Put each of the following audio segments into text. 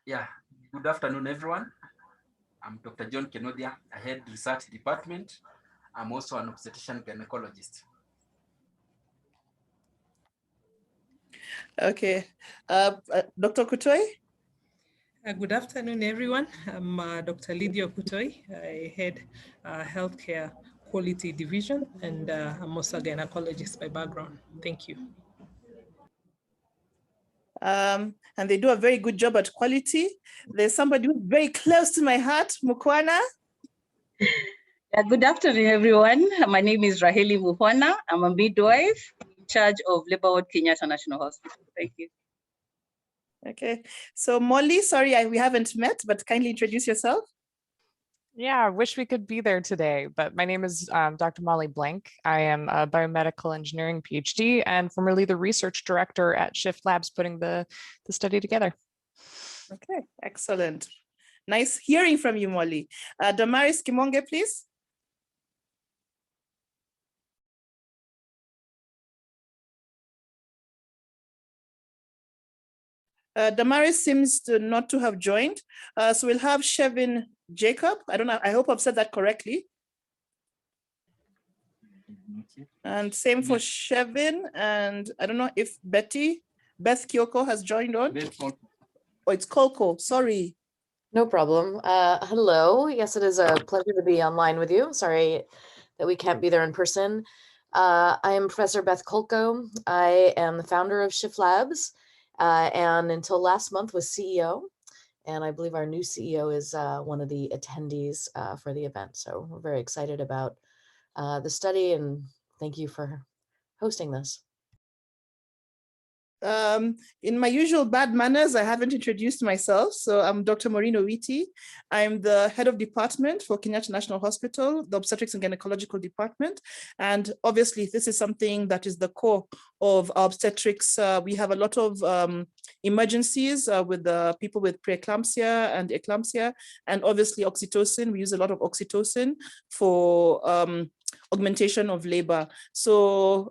Yeah, good afternoon, everyone. I'm Dr. John Kenodia, I head research department. I'm also an obstetrician gynecologist. Okay, Dr. Kutoi? Good afternoon, everyone. I'm Dr. Lydia Kutoi. I head healthcare quality division, and I'm also a gynecologist by background. Thank you. And they do a very good job at quality. There's somebody who's very close to my heart, Mukwana. Good afternoon, everyone. My name is Raheli Muhwana. I'm a midwife in charge of Labor Ward Kenyatta National Hospital. Thank you. Okay, so Molly, sorry, we haven't met, but kindly introduce yourself. Yeah, I wish we could be there today, but my name is Dr. Molly Blank. I am a biomedical engineering PhD and formerly the research director at Shift Labs putting the study together. Okay, excellent. Nice hearing from you, Molly. Damaris Kimonge, please. Damaris seems not to have joined. So we'll have Shevin Jacob. I don't know, I hope I've said that correctly. And same for Shevin. And I don't know if Beth Kyoko has joined on. Oh, it's Kolko, sorry. No problem. Hello. Yes, it is a pleasure to be online with you. Sorry that we can't be there in person. I am Professor Beth Kolko. I am the founder of Shift Labs and until last month was CEO. And I believe our new CEO is one of the attendees for the event. So we're very excited about the study and thank you for hosting this. In my usual bad manners, I haven't introduced myself. So I'm Dr. Maureen Owiti. I'm the head of department for Kenyatta National Hospital, the obstetrics and gynecological department. And obviously this is something that is the core of our obstetrics. We have a lot of emergencies with the people with preeclampsia and eclampsia, and obviously oxytocin. We use a lot of oxytocin for augmentation of labor. So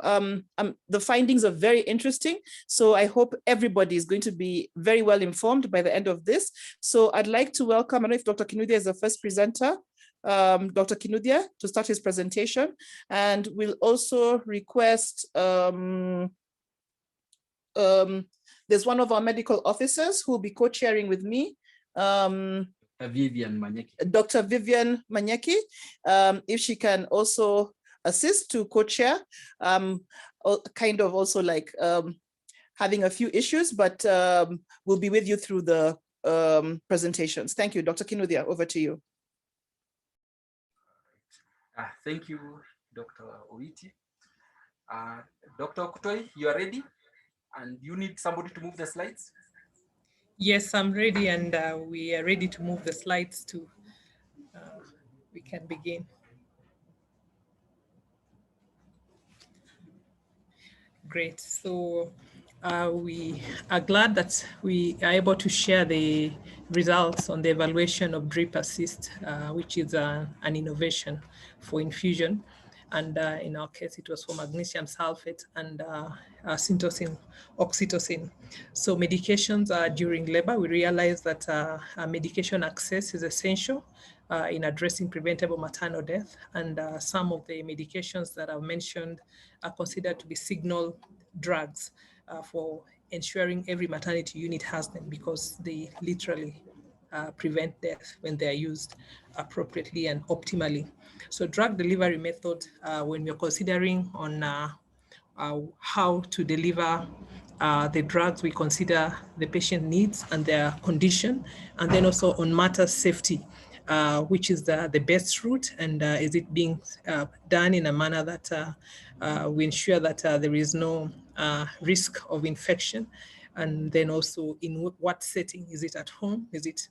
the findings are very interesting. So I hope everybody is going to be very well informed by the end of this. So I'd like to welcome, I don't know if Dr. Kinudia is the first presenter, Dr. Kinudia to start his presentation. And we'll also request, there's one of our medical officers who will be co-chairing with me, Vivian Manyeki. Dr. Vivian Manyeki, if she can also assist to co-chair, kind of also like having a few issues, but we'll be with you through the presentations. Thank you, Dr. Kinudia, over to you. Thank you, Dr. Owiti. Dr. Kutoi, you are ready? And you need somebody to move the slides? Yes, I'm ready, and we are ready to move the slides too. We can begin. Great. So we are glad that we are able to share the results on the evaluation of DripAssist, which is an innovation for infusion. And in our case, it was for magnesium sulfate and syntocin, oxytocin. So medications during labor, we realized that medication access is essential in addressing preventable maternal death. And some of the medications that I've mentioned are considered to be signal drugs for ensuring every maternity unit has them, because they literally prevent death when they are used appropriately and optimally. So drug delivery method, when we're considering on how to deliver the drugs, we consider the patient needs and their condition, and then also on matter safety, which is the best route, and is it being done in a manner that we ensure that there is no risk of infection, and then also in what setting, is it at home, is it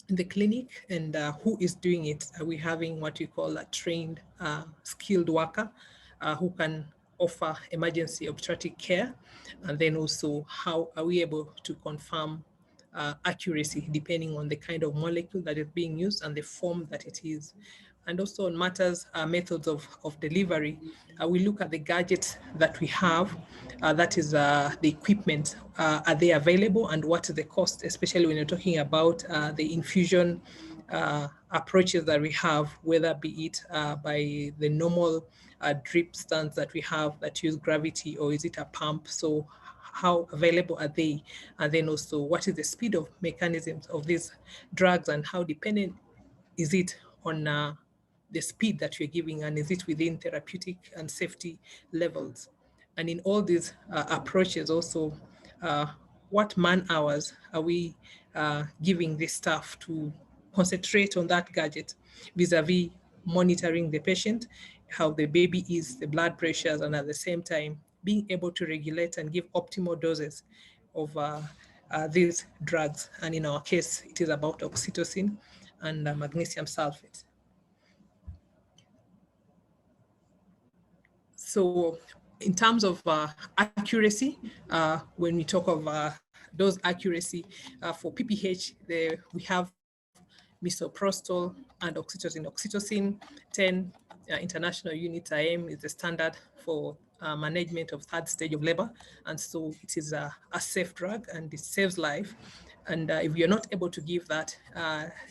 in the clinic, and who is doing it? Are we having what we call a trained skilled worker who can offer emergency obstetric care? And then also, how are we able to confirm accuracy depending on the kind of molecule that is being used and the form that it is? and also on matters, methods of delivery, we look at the gadgets that we have, that is the equipment, are they available and what is the cost, especially when you're talking about the infusion approaches that we have, whether be it by the normal drip stands that we have that use gravity, or is it a pump? So how available are they? And then also what is the speed of mechanisms of these drugs, and how dependent is it on the speed that you're giving, and is it within therapeutic and safety levels? And in all these approaches also, what man hours are we giving this staff to concentrate on that gadget vis-a-vis monitoring the patient, how the baby is, the blood pressures, and at the same time being able to regulate and give optimal doses of these drugs. And in our case, it is about oxytocin and magnesium sulfate. So in terms of accuracy, when we talk of dose accuracy for PPH, we have misoprostol and oxytocin. Oxytocin 10 international units IM is the standard for management of third stage of labor. And so it is a safe drug and it saves life. And if you're not able to give that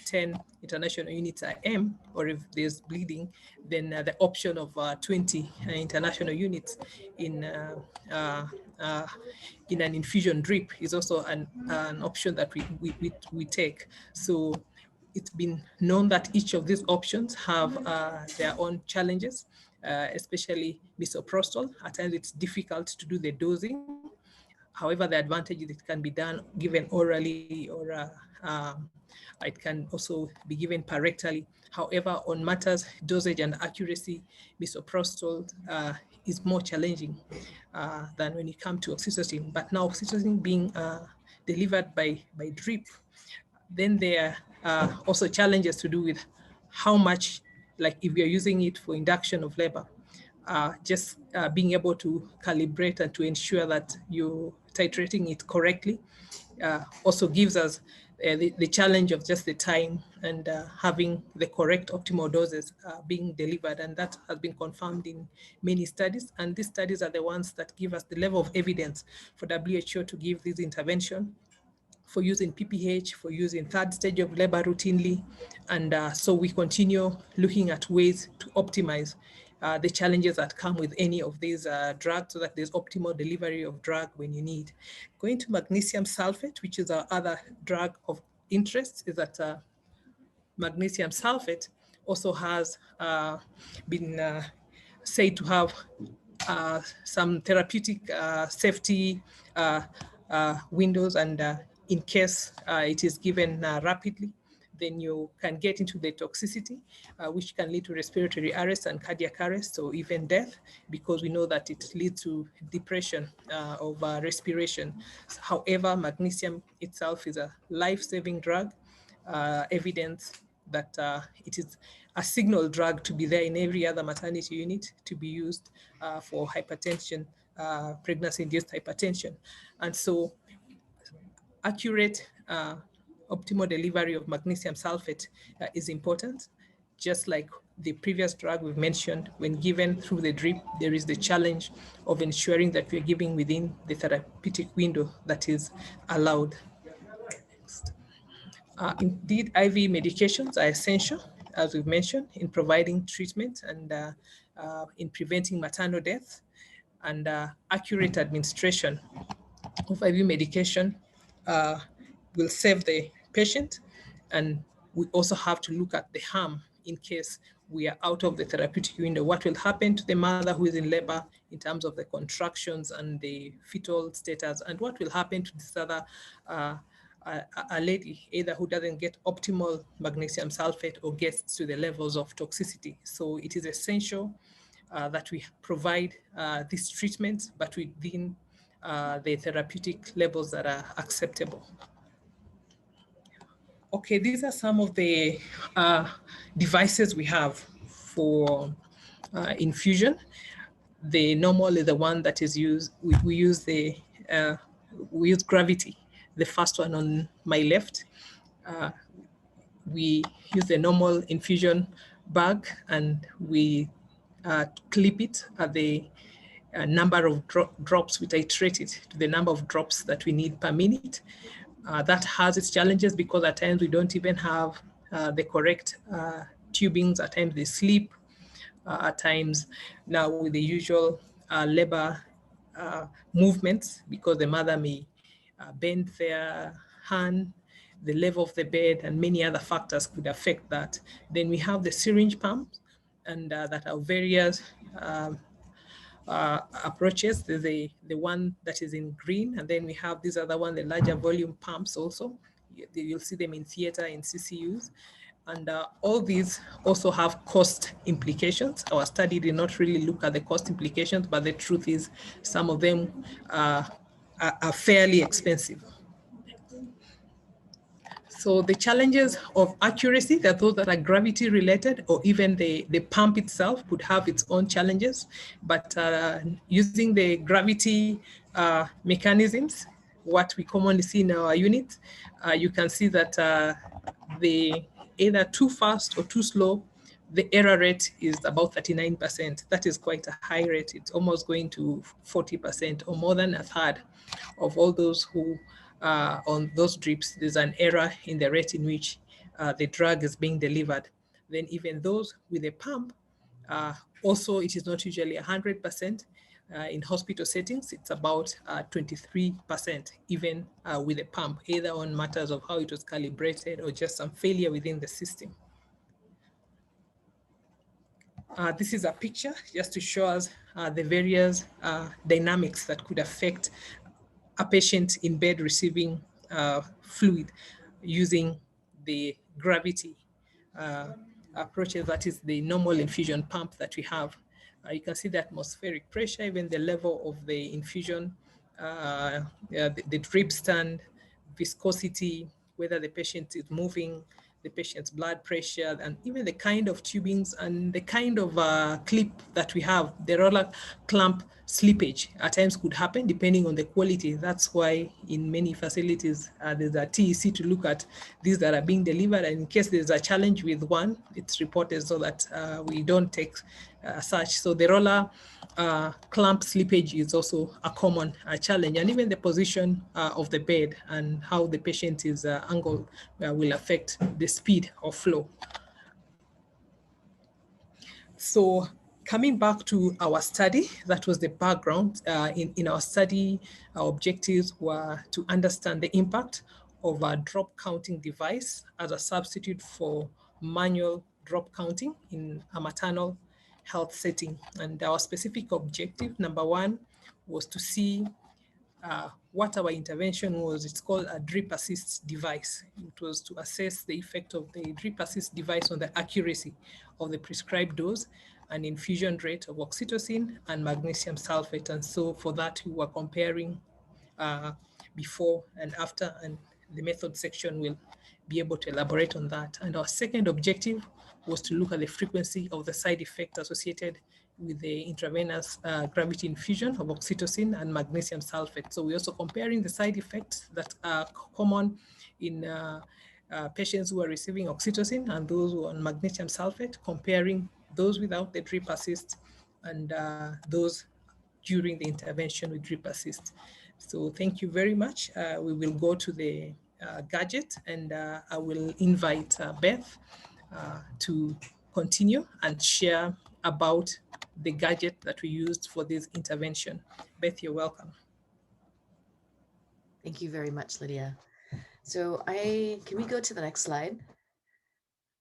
10 international units IM, or if there's bleeding, then the option of 20 international units in an infusion drip is also an option that we take. So it's been known that each of these options have their own challenges, especially misoprostol. At times it's difficult to do the dosing. However, the advantage is it can be done given orally, or it can also be given parectally. However, on matters dosage and accuracy, misoprostol is more challenging than when you come to oxytocin. But now oxytocin being delivered by drip, then there are also challenges to do with how much, like if you're using it for induction of labor, just being able to calibrate and to ensure that you're titrating it correctly also gives us the challenge of just the time and having the correct optimal doses being delivered. And that has been confirmed in many studies. And these studies are the ones that give us the level of evidence for WHO to give this intervention for using PPH, for using third stage of labor routinely. And so we continue looking at ways to optimize the challenges that come with any of these drugs, so that there's optimal delivery of drug when you need. Going to magnesium sulfate, which is our other drug of interest, is that magnesium sulfate also has been said to have some therapeutic safety windows, and in case it is given rapidly, then you can get into the toxicity, which can lead to respiratory arrest and cardiac arrest, or even death, because we know that it leads to depression of respiration. However, magnesium itself is a life-saving drug, evidence that it is a signal drug to be there in every other maternity unit to be used for hypertension, pregnancy-induced hypertension. And so accurate optimal delivery of magnesium sulfate is important. Just like the previous drug we've mentioned, when given through the drip, there is the challenge of ensuring that we're giving within the therapeutic window that is allowed. Next. Indeed, IV medications are essential, as we've mentioned, in providing treatment and in preventing maternal death. And accurate administration of IV medication will save the patient. And we also have to look at the harm in case we are out of the therapeutic window. What will happen to the mother who is in labor in terms of the contractions and the fetal status, and what will happen to this other a lady, either who doesn't get optimal magnesium sulfate or gets to the levels of toxicity. So it is essential that we provide this treatment, but within the therapeutic levels that are acceptable. Okay, these are some of the devices we have for infusion. The normal is the one that is used. We use gravity, the first one on my left. We use the normal infusion bag, and we clip it at the number of drops. We titrate it to the number of drops that we need per minute. That has its challenges because at times we don't even have the correct tubings. At times they slip. At times, now with the usual labor movements, because the mother may bend their hand, the level of the bed, and many other factors could affect that. Then we have the syringe pumps, and that are various approaches. There's the one that is in green, and then we have this other one, the larger volume pumps also. You'll see them in theater, in CCUs. And all these also have cost implications. Our study did not really look at the cost implications, but the truth is some of them are fairly expensive. So the challenges of accuracy, that those that are gravity related, or even the pump itself could have its own challenges. But using the gravity mechanisms, what we commonly see in our unit, you can see that the either too fast or too slow, the error rate is about 39%. That is quite a high rate. It's almost going to 40%, or more than a third of all those who on those drips, there's an error in the rate in which the drug is being delivered. Then even those with a pump, also it is not usually 100%. In hospital settings, it's about 23%, even with a pump, either on matters of how it was calibrated or just some failure within the system. This is a picture just to show us the various dynamics that could affect a patient in bed receiving fluid using the gravity approaches, that is the normal infusion pump that we have. You can see the atmospheric pressure, even the level of the infusion, the drip stand, viscosity, whether the patient is moving, the patient's blood pressure, and even the kind of tubings and the kind of clip that we have. The roller clamp slippage at times could happen depending on the quality. That's why in many facilities there's a TEC to look at these that are being delivered, and in case there's a challenge with one, it's reported so that we don't take such. So the roller clamp slippage is also a common challenge, and even the position of the bed and how the patient is angled will affect the speed of flow. So coming back to our study, that was the background. In our study, our objectives were to understand the impact of a drop counting device as a substitute for manual drop counting in a maternal health setting. And our specific objective, number one, was to see what our intervention was. It's called a DripAssist device. It was to assess the effect of the DripAssist device on the accuracy of the prescribed dose and infusion rate of oxytocin and magnesium sulfate. And so for that, we were comparing before and after, and the method section will be able to elaborate on that. And our second objective was to look at the frequency of the side effect associated with the intravenous gravity infusion of oxytocin and magnesium sulfate. So we're also comparing the side effects that are common in patients who are receiving oxytocin and those who are on magnesium sulfate, comparing those without the DripAssist and those during the intervention with DripAssist. So thank you very much. We will go to the gadget, and I will invite Beth to continue and share about the gadget that we used for this intervention. Beth, you're welcome. Thank you very much, Lydia. So can we go to the next slide?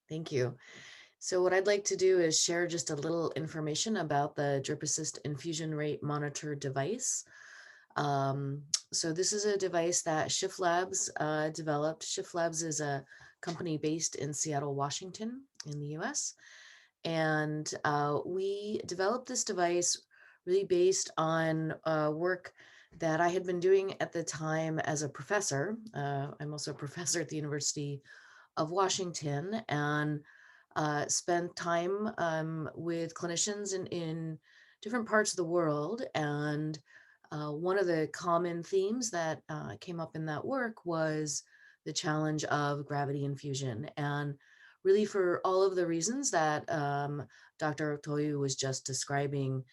Thank you. So what I'd like to do is share just a little information about the DripAssist infusion rate monitor device. So this is a device that Shift Labs developed. Shift Labs is a company based in Seattle, Washington, in the US. And we developed this device really based on work that I had been doing at the time as a professor. I'm also a professor at the University of Washington, and spent time with clinicians in different parts of the world. And one of the common themes that came up in that work was the challenge of gravity infusion. And really for all of the reasons that Dr. Otoyu was just describing,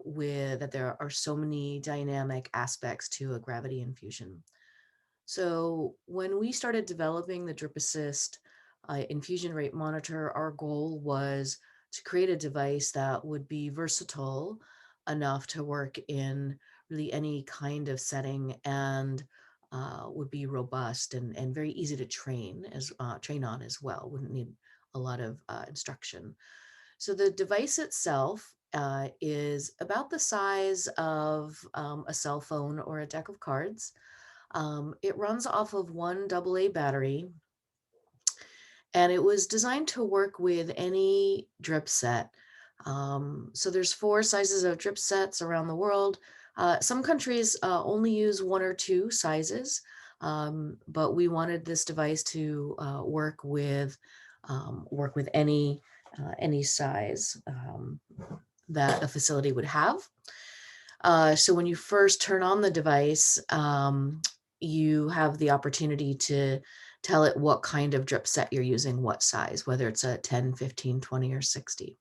with that there are so many dynamic aspects to a gravity infusion. So when we started developing the DripAssist infusion rate monitor, our goal was to create a device that would be versatile enough to work in really any kind of setting and would be robust and very easy to train on as well. Wouldn't need a lot of instruction. So the device itself is about the size of a cell phone or a deck of cards. It runs off of one AA battery, and it was designed to work with any drip set. So there's 4 sizes of drip sets around the world. Some countries only use 1 or 2 sizes, but we wanted this device to work with any size that a facility would have. So when you first turn on the device, you have the opportunity to tell it what kind of drip set you're using, what size, whether it's a 10, 15, 20, or 60.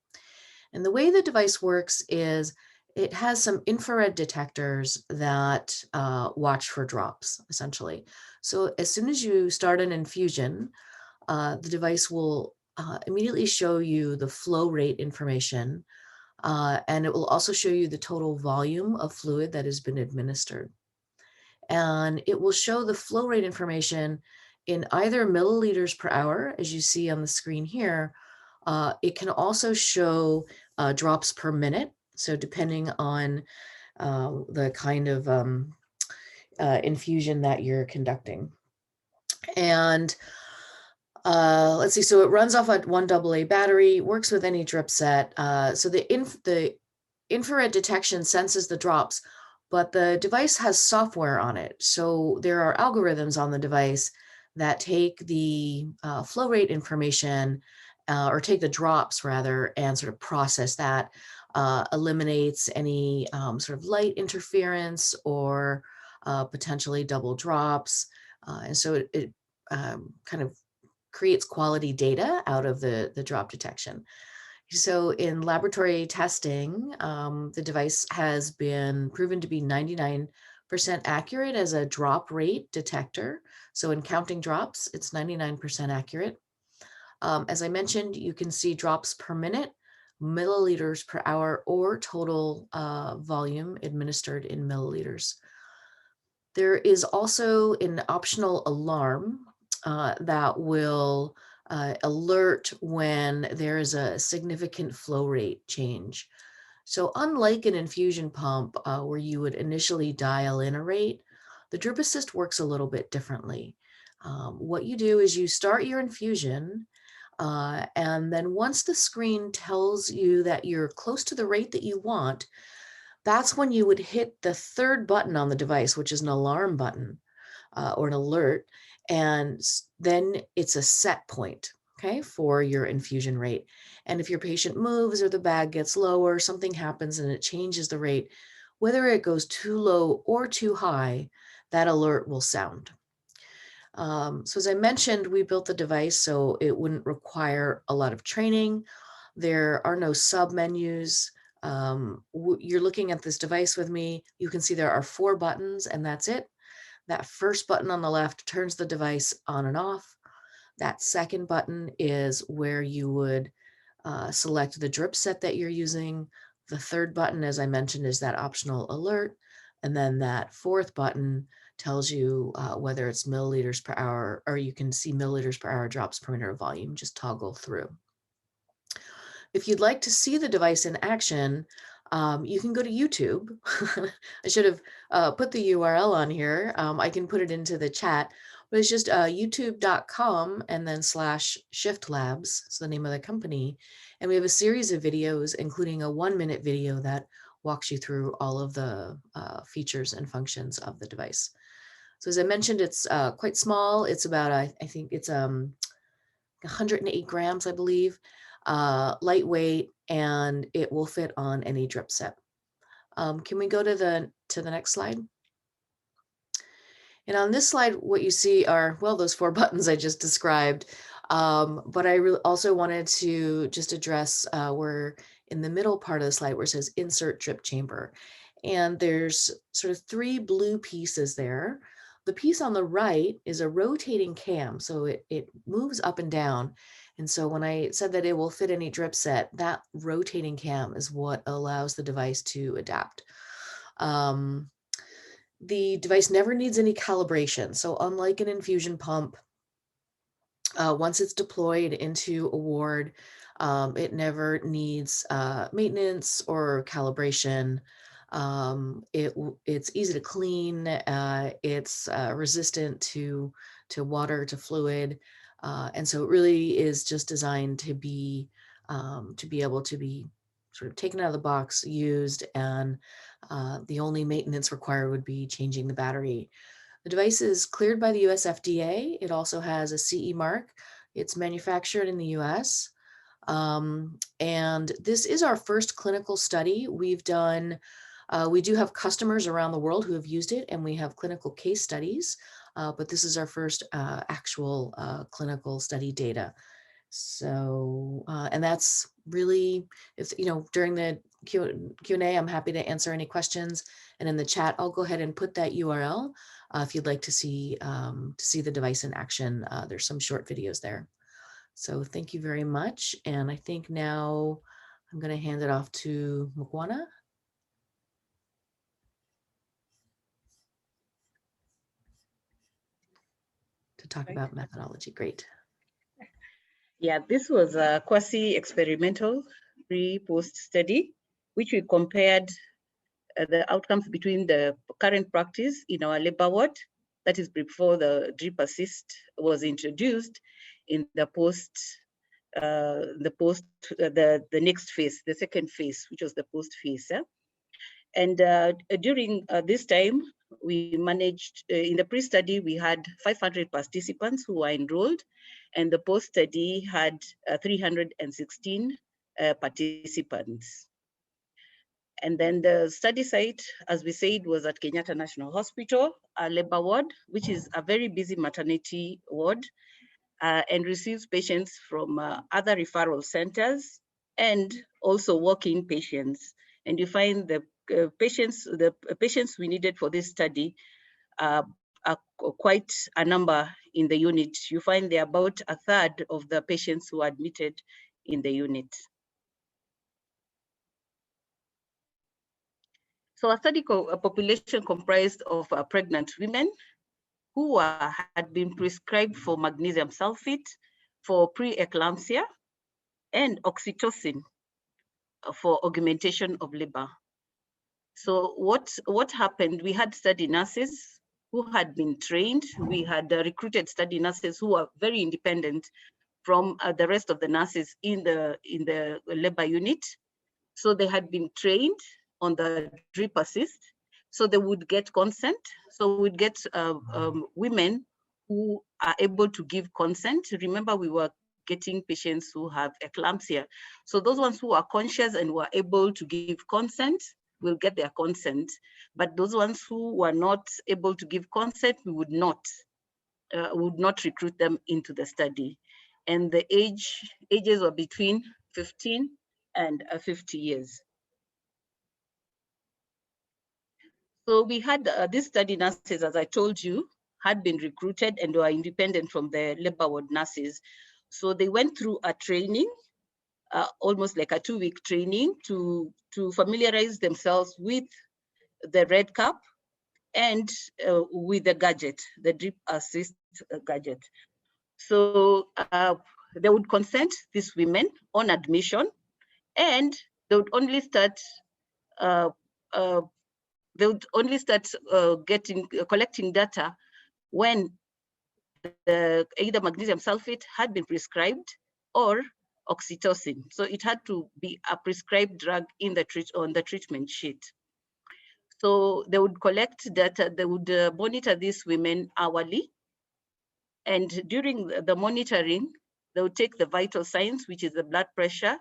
And the way the device works is it has some infrared detectors that watch for drops, essentially. So as soon as you start an infusion, the device will immediately show you the flow rate information, and it will also show you the total volume of fluid that has been administered. And it will show the flow rate information in either milliliters per hour, as you see on the screen here. It can also show drops per minute. So depending on the kind of infusion that you're conducting. And let's see, so it runs off a 1 AA battery, works with any drip set. So the infrared detection senses the drops, but the device has software on it. So there are algorithms on the device that take the flow rate information, or take the drops rather, and sort of process that, eliminates any sort of light interference or potentially double drops. And so it kind of creates quality data out of the drop detection. So in laboratory testing, the device has been proven to be 99% accurate as a drop rate detector. So in counting drops, it's 99% accurate. As I mentioned, you can see drops per minute, milliliters per hour, or total volume administered in milliliters. There is also an optional alarm that will alert when there is a significant flow rate change. So unlike an infusion pump where you would initially dial in a rate, the DripAssist works a little bit differently. What you do is you start your infusion, and then once the screen tells you that you're close to the rate that you want, that's when you would hit the 3rd button on the device, which is an alarm button or an alert. And then it's a set point, okay, for your infusion rate. And if your patient moves or the bag gets lower, something happens and it changes the rate, whether it goes too low or too high, that alert will sound. So as I mentioned, we built the device so it wouldn't require a lot of training. There are no sub-menus. You're looking at this device with me. You can see there are 4 buttons and that's it. That first button on the left turns the device on and off. That second button is where you would select the drip set that you're using. The 3rd button, as I mentioned, is that optional alert. And then that 4th button tells you whether it's milliliters per hour, or you can see milliliters per hour drops per minute of volume. Just toggle through. If you'd like to see the device in action, you can go to YouTube. I should have put the URL on here. I can put it into the chat, but it's just youtube.com and then /shiftlabs. It's the name of the company. And we have a series of videos, including a 1-minute video that walks you through all of the features and functions of the device. So as I mentioned, it's quite small. It's about, I think it's 108 grams, I believe. Lightweight, and it will fit on any drip set. Can we go to the next slide? And on this slide, what you see are, well, those 4 buttons I just described. But I also wanted to just address, we're in the middle part of the slide where it says insert drip chamber. And there's sort of 3 blue pieces there. The piece on the right is a rotating cam, so it moves up and down. And so when I said that it will fit any drip set, that rotating cam is what allows the device to adapt. The device never needs any calibration. So unlike an infusion pump, once it's deployed into a ward, it never needs maintenance or calibration. It's easy to clean. It's resistant to water, to fluid, and so it really is just designed to be able to be sort of taken out of the box, used, and the only maintenance required would be changing the battery. The device is cleared by the US FDA. It also has a CE mark. It's manufactured in the US. And this is our first clinical study we've done. We do have customers around the world who have used it, and we have clinical case studies, but this is our first actual clinical study data. So, and that's really, if during the Q&A, I'm happy to answer any questions. And in the chat, I'll go ahead and put that URL if you'd like to see the device in action. There's some short videos there. So thank you very much. And I think now I'm going to hand it off to Mukwana. To talk about methodology. Great. Yeah, this was a quasi-experimental pre-post study, which we compared the outcomes between the current practice in our labor ward, that is before the DripAssist was introduced, in the next phase, the second phase, which was the post phase. Yeah? And during this time, we managed, in the pre-study, we had 500 participants who were enrolled, and the post-study had 316 participants. And then the study site, as we said, was at Kenyatta National Hospital, a labor ward, which is a very busy maternity ward, and receives patients from other referral centers and also walk-in patients. And you find the patients we needed for this study are quite a number in the unit. You find they're about a third of the patients who are admitted in the unit. So a study population comprised of pregnant women who had been prescribed for magnesium sulfate for pre-eclampsia and oxytocin for augmentation of labor. So what happened? We had study nurses who had been trained. We had recruited study nurses who were very independent from the rest of the nurses in the labor unit. So they had been trained on the DripAssist, so they would get consent. So we'd get women who are able to give consent. Remember, we were getting patients who have eclampsia. So those ones who are conscious and were able to give consent will get their consent. But those ones who were not able to give consent, we would not recruit them into the study. And the ages were between 15 and 50 years. So we had these study nurses, as I told you, had been recruited and were independent from the labor ward nurses. So they went through a training, almost like a 2-week training to familiarize themselves with the red cup and with the gadget, the DripAssist gadget. So they would consent these women on admission, and they would only start collecting data when either magnesium sulfate had been prescribed or oxytocin. So it had to be a prescribed drug in on the treatment sheet. So they would collect data, they would monitor these women hourly. And during the monitoring, they would take the vital signs, which is the blood pressure,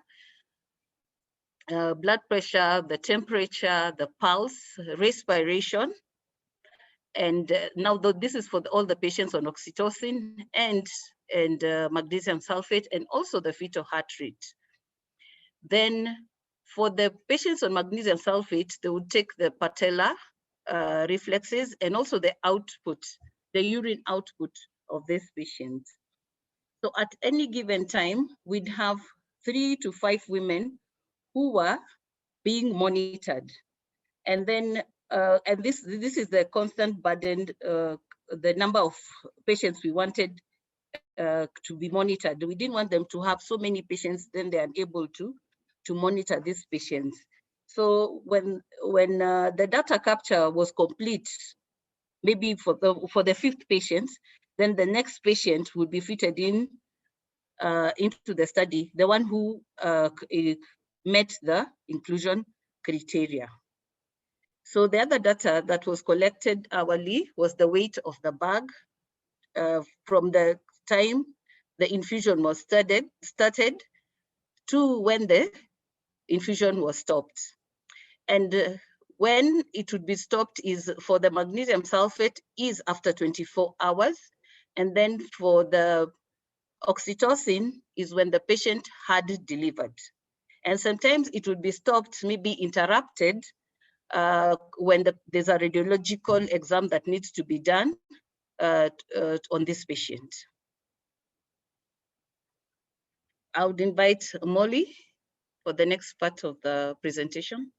the temperature, the pulse, respiration. And now this is for all the patients on oxytocin, and and magnesium sulfate, and also the fetal heart rate. Then for the patients on magnesium sulfate, they would take the patella reflexes and also the output, the urine output of these patients. So at any given time, we'd have 3 to 5 women who were being monitored. And then, and this is the constant burden, the number of patients we wanted to be monitored. We didn't want them to have so many patients, then they're unable to monitor these patients. So when the data capture was complete, maybe for the 5th patient, then the next patient would be fitted in into the study, the one who met the inclusion criteria. So the other data that was collected hourly was the weight of the bag from the time the infusion was started to when the infusion was stopped. And when it would be stopped is for the magnesium sulfate is after 24 hours. And then for the oxytocin is when the patient had delivered. And sometimes it would be stopped, maybe interrupted when there's a radiological exam that needs to be done on this patient. I would invite Molly for the next part of the presentation.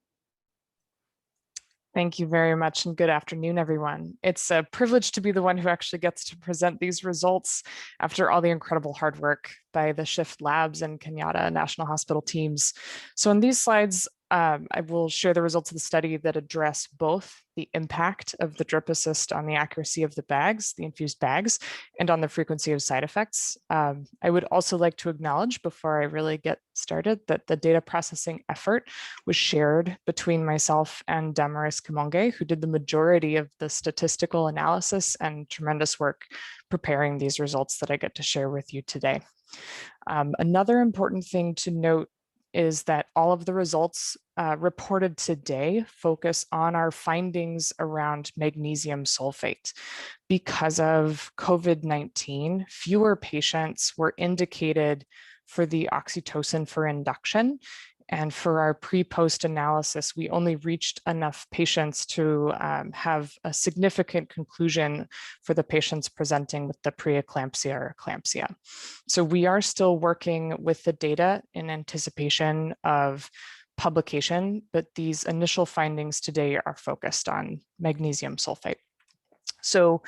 Thank you very much, and good afternoon, everyone. It's a privilege to be the one who actually gets to present these results after all the incredible hard work by the Shift Labs and Kenyatta National Hospital teams. So in these slides, I will share the results of the study that address both the impact of the DripAssist on the accuracy of the bags, the infused bags, and on the frequency of side effects. I would also like to acknowledge before I really get started that the data processing effort was shared between myself and Damaris Kimonge, who did the majority of the statistical analysis and tremendous work preparing these results that I get to share with you today. Another important thing to note is that all of the results reported today focus on our findings around magnesium sulfate. Because of COVID-19, fewer patients were indicated for the oxytocin for induction. And for our pre-post analysis, we only reached enough patients to have a significant conclusion for the patients presenting with the preeclampsia or eclampsia. So we are still working with the data in anticipation of publication, but these initial findings today are focused on magnesium sulfate. So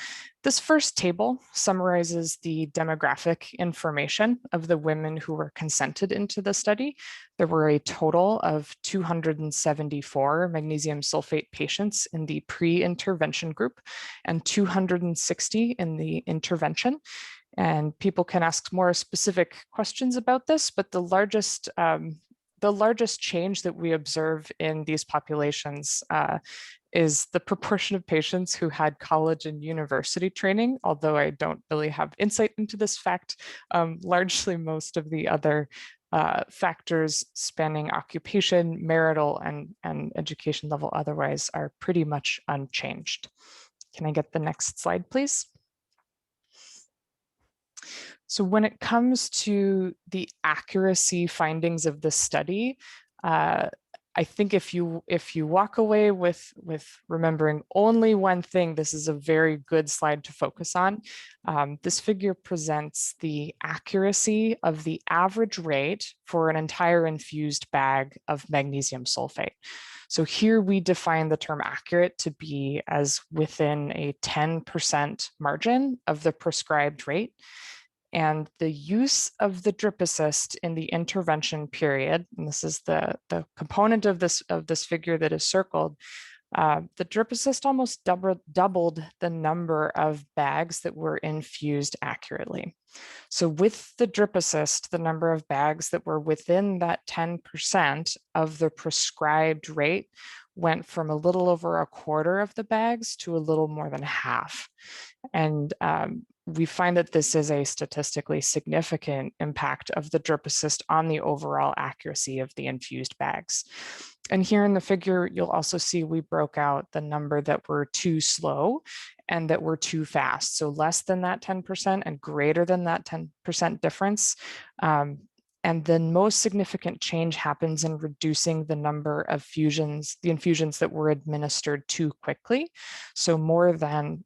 this first table summarizes the demographic information of the women who were consented into the study. There were a total of 274 magnesium sulfate patients in the pre-intervention group and 260 in the intervention. And people can ask more specific questions about this, but the largest change that we observe in these populations is the proportion of patients who had college and university training, although I don't really have insight into this fact. Largely most of the other factors spanning occupation, marital, and education level otherwise are pretty much unchanged. Can I get the next slide, please? So when it comes to the accuracy findings of the study, I think if you walk away with remembering only one thing, this is a very good slide to focus on. This figure presents the accuracy of the average rate for an entire infused bag of magnesium sulfate. So here we define the term accurate to be as within a 10% margin of the prescribed rate. And the use of the DripAssist in the intervention period, and this is the component of this figure that is circled, the DripAssist almost doubled the number of bags that were infused accurately. So with the DripAssist, the number of bags that were within that 10% of the prescribed rate went from a little over a quarter of the bags to a little more than half. And we find that this is a statistically significant impact of the DripAssist on the overall accuracy of the infused bags. And here in the figure, you'll also see we broke out the number that were too slow and that we're too fast. So less than that 10% and greater than that 10% difference. And the most significant change happens in reducing the number of infusions that were administered too quickly. So more than,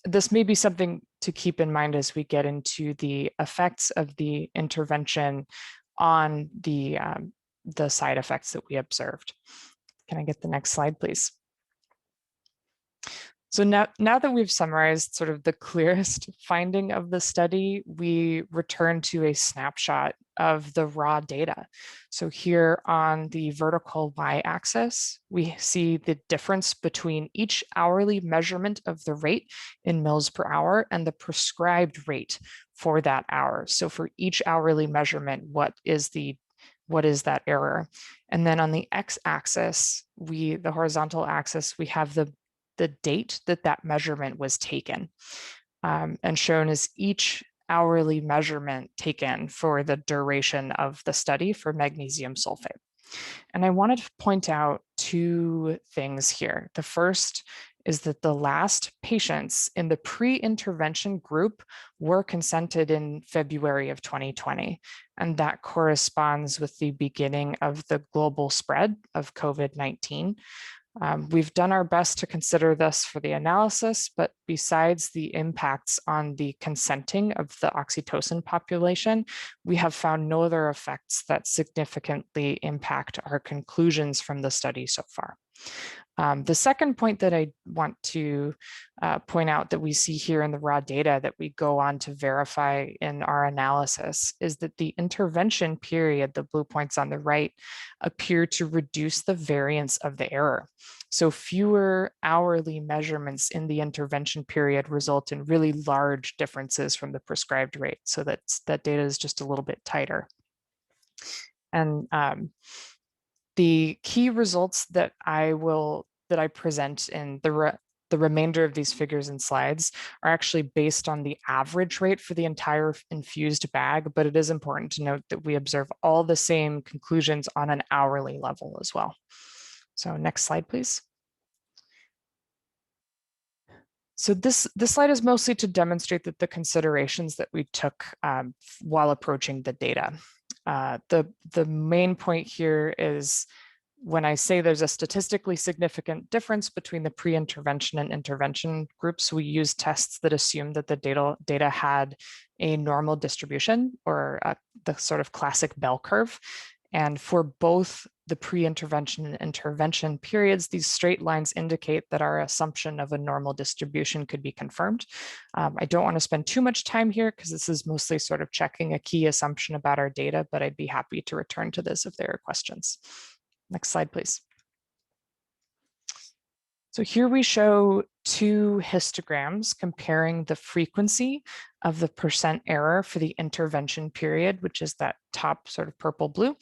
this may be something to keep in mind as we get into the effects of the intervention on the side effects that we observed. Can I get the next slide, please? So now that we've summarized sort of the clearest finding of the study, we return to a snapshot of the raw data. So here on the vertical y-axis, we see the difference between each hourly measurement of the rate in mils per hour and the prescribed rate for that hour. So for each hourly measurement, what is that error? And then on the x-axis, the horizontal axis, we have the date that measurement was taken, and shown as each hourly measurement taken for the duration of the study for magnesium sulfate. And I wanted to point out two things here. The first is that the last patients in the pre-intervention group were consented in February of 2020. And that corresponds with the beginning of the global spread of COVID-19. We've done our best to consider this for the analysis, but besides the impacts on the consenting of the oxytocin population, we have found no other effects that significantly impact our conclusions from the study so far. The second point that I want to point out that we see here in the raw data that we go on to verify in our analysis is that the intervention period, the blue points on the right, appear to reduce the variance of the error. So fewer hourly measurements in the intervention period result in really large differences from the prescribed rate. So that data is just a little bit tighter. And the key results that I present in the remainder of these figures and slides are actually based on the average rate for the entire infused bag, but it is important to note that we observe all the same conclusions on an hourly level as well. So next slide, please. So this slide is mostly to demonstrate that the considerations that we took while approaching the data. The main point here is when I say there's a statistically significant difference between the pre-intervention and intervention groups, we use tests that assume that the data had a normal distribution or the sort of classic bell curve. And for both the pre-intervention and intervention periods, these straight lines indicate that our assumption of a normal distribution could be confirmed. I don't want to spend too much time here because this is mostly sort of checking a key assumption about our data, but I'd be happy to return to this if there are questions. Next slide, please. So here we show two histograms comparing the frequency of the percent error for the intervention period, which is that top sort of purple blue,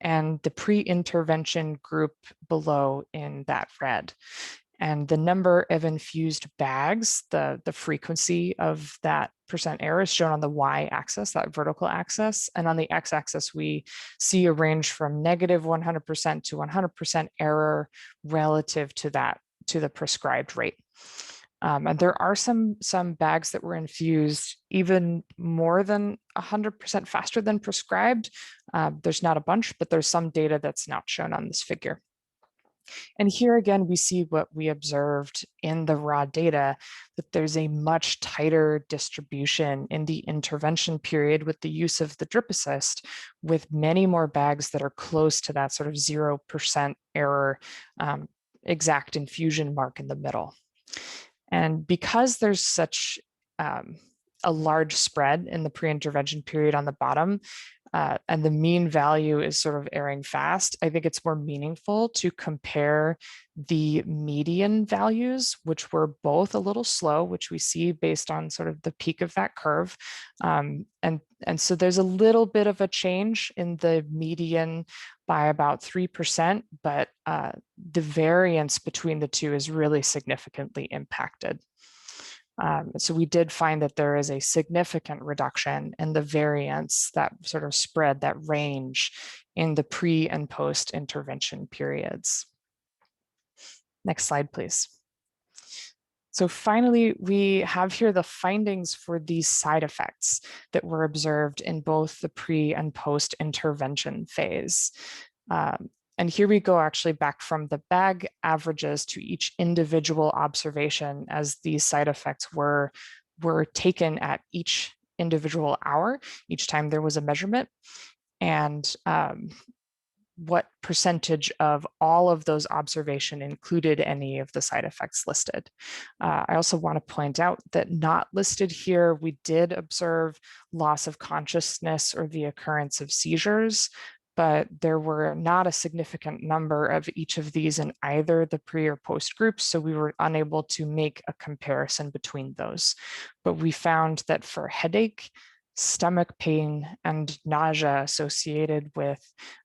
and the pre-intervention group below in that red. And the number of infused bags, the frequency of that percent error is shown on the y-axis, that vertical axis. And on the x-axis, we see a range from negative 100% to 100% error relative to the prescribed rate. And there are some bags that were infused even more than 100% faster than prescribed. There's not a bunch, but there's some data that's not shown on this figure. And here again, we see what we observed in the raw data, that there's a much tighter distribution in the intervention period with the use of the DripAssist, with many more bags that are close to that sort of 0% error exact infusion mark in the middle. And because there's such a large spread in the pre-intervention period on the bottom, and the mean value is sort of erring fast, I think it's more meaningful to compare the median values, which were both a little slow, which we see based on sort of the peak of that curve. And so there's a little bit of a change in the median by about 3%, but the variance between the two is really significantly impacted. So we did find that there is a significant reduction in the variance, that sort of spread, that range in the pre and post intervention periods. Next slide, please. So finally, we have here the findings for these side effects that were observed in both the pre and post intervention phase. And here we go actually back from the bag averages to each individual observation as these side effects were taken at each individual hour, each time there was a measurement. And what percentage of all of those observation included any of the side effects listed. I also want to point out that not listed here, we did observe loss of consciousness or the occurrence of seizures, but there were not a significant number of each of these in either the pre or post groups, so we were unable to make a comparison between those. But we found that for headache, stomach pain, and nausea associated with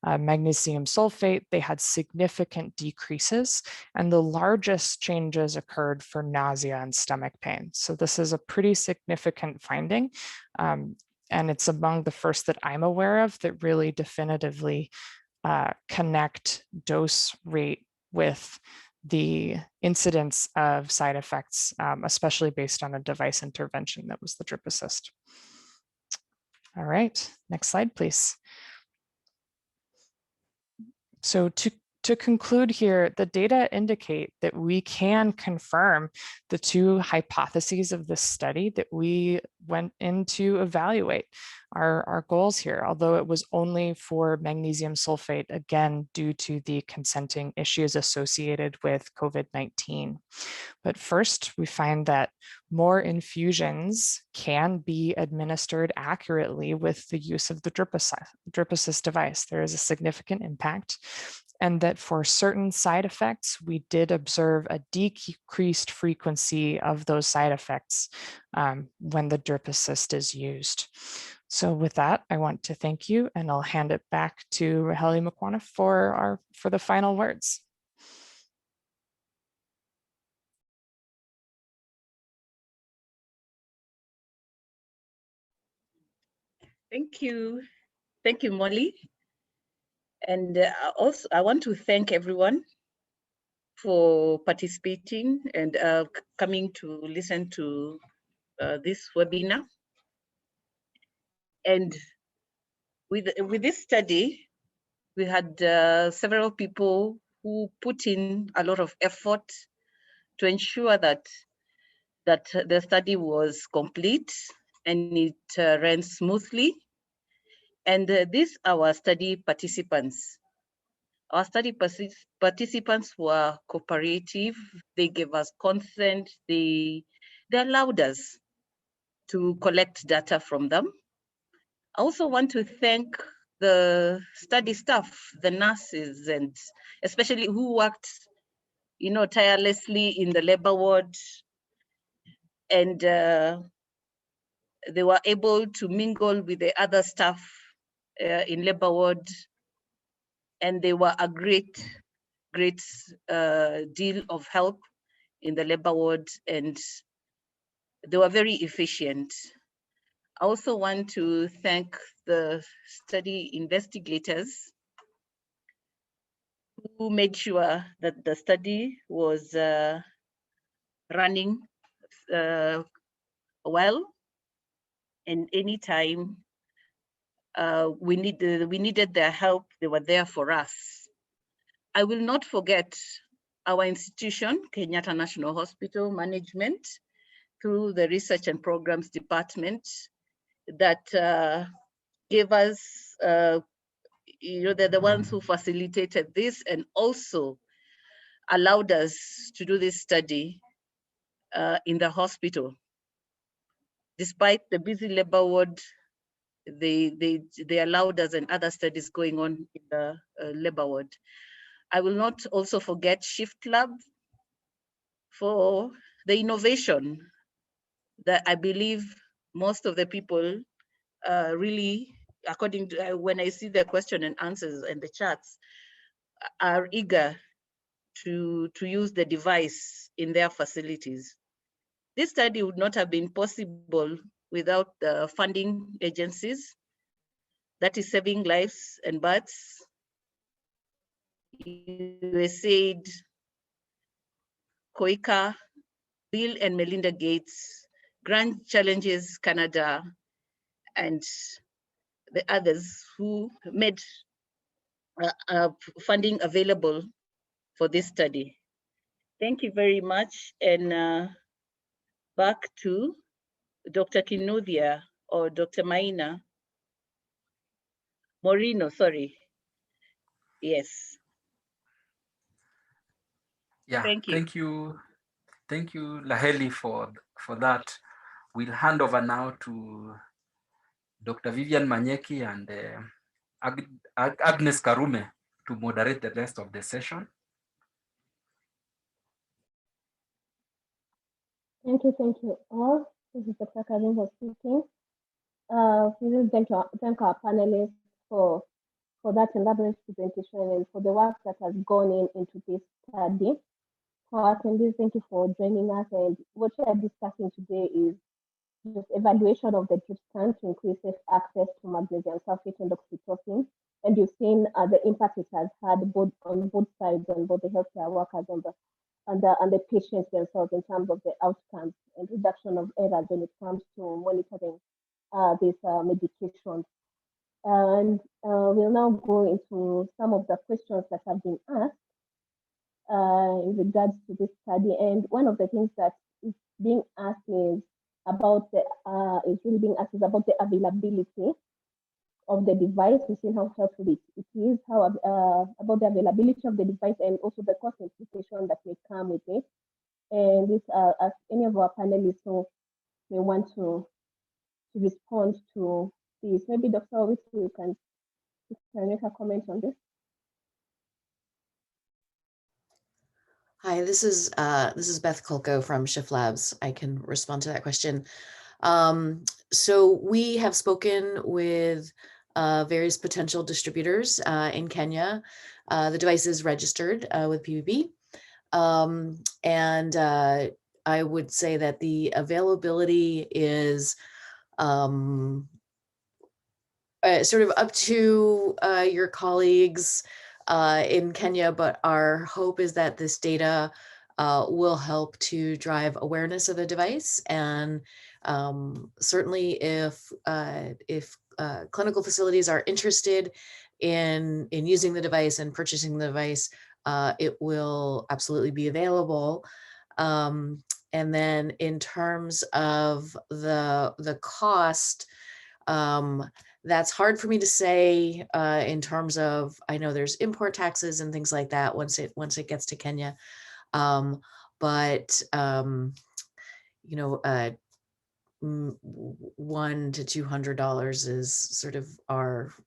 magnesium sulfate, they had significant decreases, and the largest changes occurred for nausea and stomach pain. So this is a pretty significant finding, and it's among the first that I'm aware of that really definitively connect dose rate with the incidence of side effects, especially based on a device intervention that was the DripAssist. All right, next slide, please. So to conclude here, the data indicate that we can confirm the two hypotheses of this study that we went in to evaluate our goals here, although it was only for magnesium sulfate, again, due to the consenting issues associated with COVID-19. But first, we find that more infusions can be administered accurately with the use of the DripAssist device. There is a significant impact, and that for certain side effects, we did observe a decreased frequency of those side effects when the DripAssist is used. So with that, I want to thank you, and I'll hand it back to Raheli Makwana for the final words. Thank you, Molly. And also, I want to thank everyone for participating and coming to listen to this webinar. And with this study, we had several people who put in a lot of effort to ensure that the study was complete and it ran smoothly. And these are our study participants. Our study participants were cooperative. They gave us consent. They allowed us to collect data from them. I also want to thank the study staff, the nurses, and especially who worked, tirelessly in the labor ward, and they were able to mingle with the other staff in labor ward, and they were a great deal of help in the labor ward, and they were very efficient. I also want to thank the study investigators who made sure that the study was running well, and anytime we needed their help, they were there for us. I will not forget our institution, Kenyatta National Hospital Management, through the Research and Programs Department, that gave us, they're the ones who facilitated this and also allowed us to do this study in the hospital. Despite the busy labor ward, they allowed us and other studies going on in the labor ward. I will not also forget Shift Lab for the innovation that I believe most of the people really, according to when I see the question and answers and the chats, are eager to use the device in their facilities. This study would not have been possible without the funding agencies, that is Saving Lives and Births, USAID, COICA, Bill and Melinda Gates, Grand Challenges Canada, and the others who made funding available for this study. Thank you very much. And back to Dr. Kinuthia or Dr. Maina. Moreno, sorry. Yes. Yeah, Thank you. Thank you, Laheli, for that. We'll hand over now to Dr. Vivian Manyeki and Agnes Karume to moderate the rest of the session. Thank you all. This is Dr. Karume speaking. We will thank our panelists for that elaborate presentation and for the work that has gone into this study. For our attendees, thank you for joining us. And what we are discussing today is just evaluation of the drip scan to increase safe access to magnesium sulfate and oxytocin. And you've seen the impact it has had on both sides, on both the healthcare workers and the patients themselves in terms of the outcomes and reduction of errors when it comes to monitoring these medications. And we'll now go into some of the questions that have been asked in regards to this study. And one of the things that is being asked is about the availability of the device. We've seen how helpful it is, how about the availability of the device and also the cost implication that may come with it. And this, as any of our panelists who may want to respond to this, maybe Dr. Owiti, you can make a comment on this. Hi, this is Beth Kulko from Shift Labs. I can respond to that question. So we have spoken with various potential distributors in Kenya. The device is registered with PBB. And I would say that the availability is sort of up to your colleagues in Kenya, but our hope is that this data will help to drive awareness of the device. And certainly if clinical facilities are interested in using the device and purchasing the device, it will absolutely be available. And then in terms of the cost, that's hard for me to say in terms of, I know there's import taxes and things like that once it gets to Kenya. But you know, $100 to $200 is sort of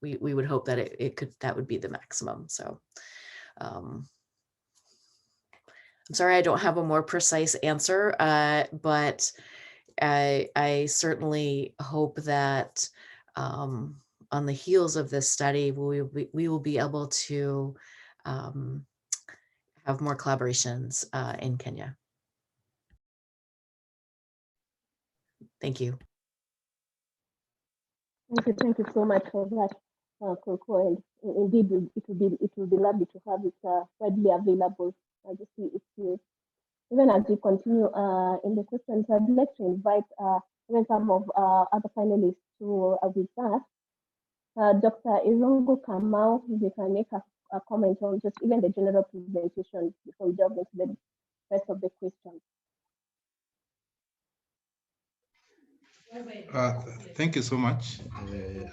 we would hope that that would be the maximum. So I'm sorry, I don't have a more precise answer, but I certainly hope that on the heels of this study, we will be able to have more collaborations in Kenya. Thank you. Thank you so much for that, Coco. And indeed, it will be lovely to have it widely available. I just see it even as we continue in the questions. I'd like to invite even some of other panelists to with us. Dr. Irungu Kamau, if you can make a comment on just even the general presentation before we delve into the rest of the questions. Thank you so much,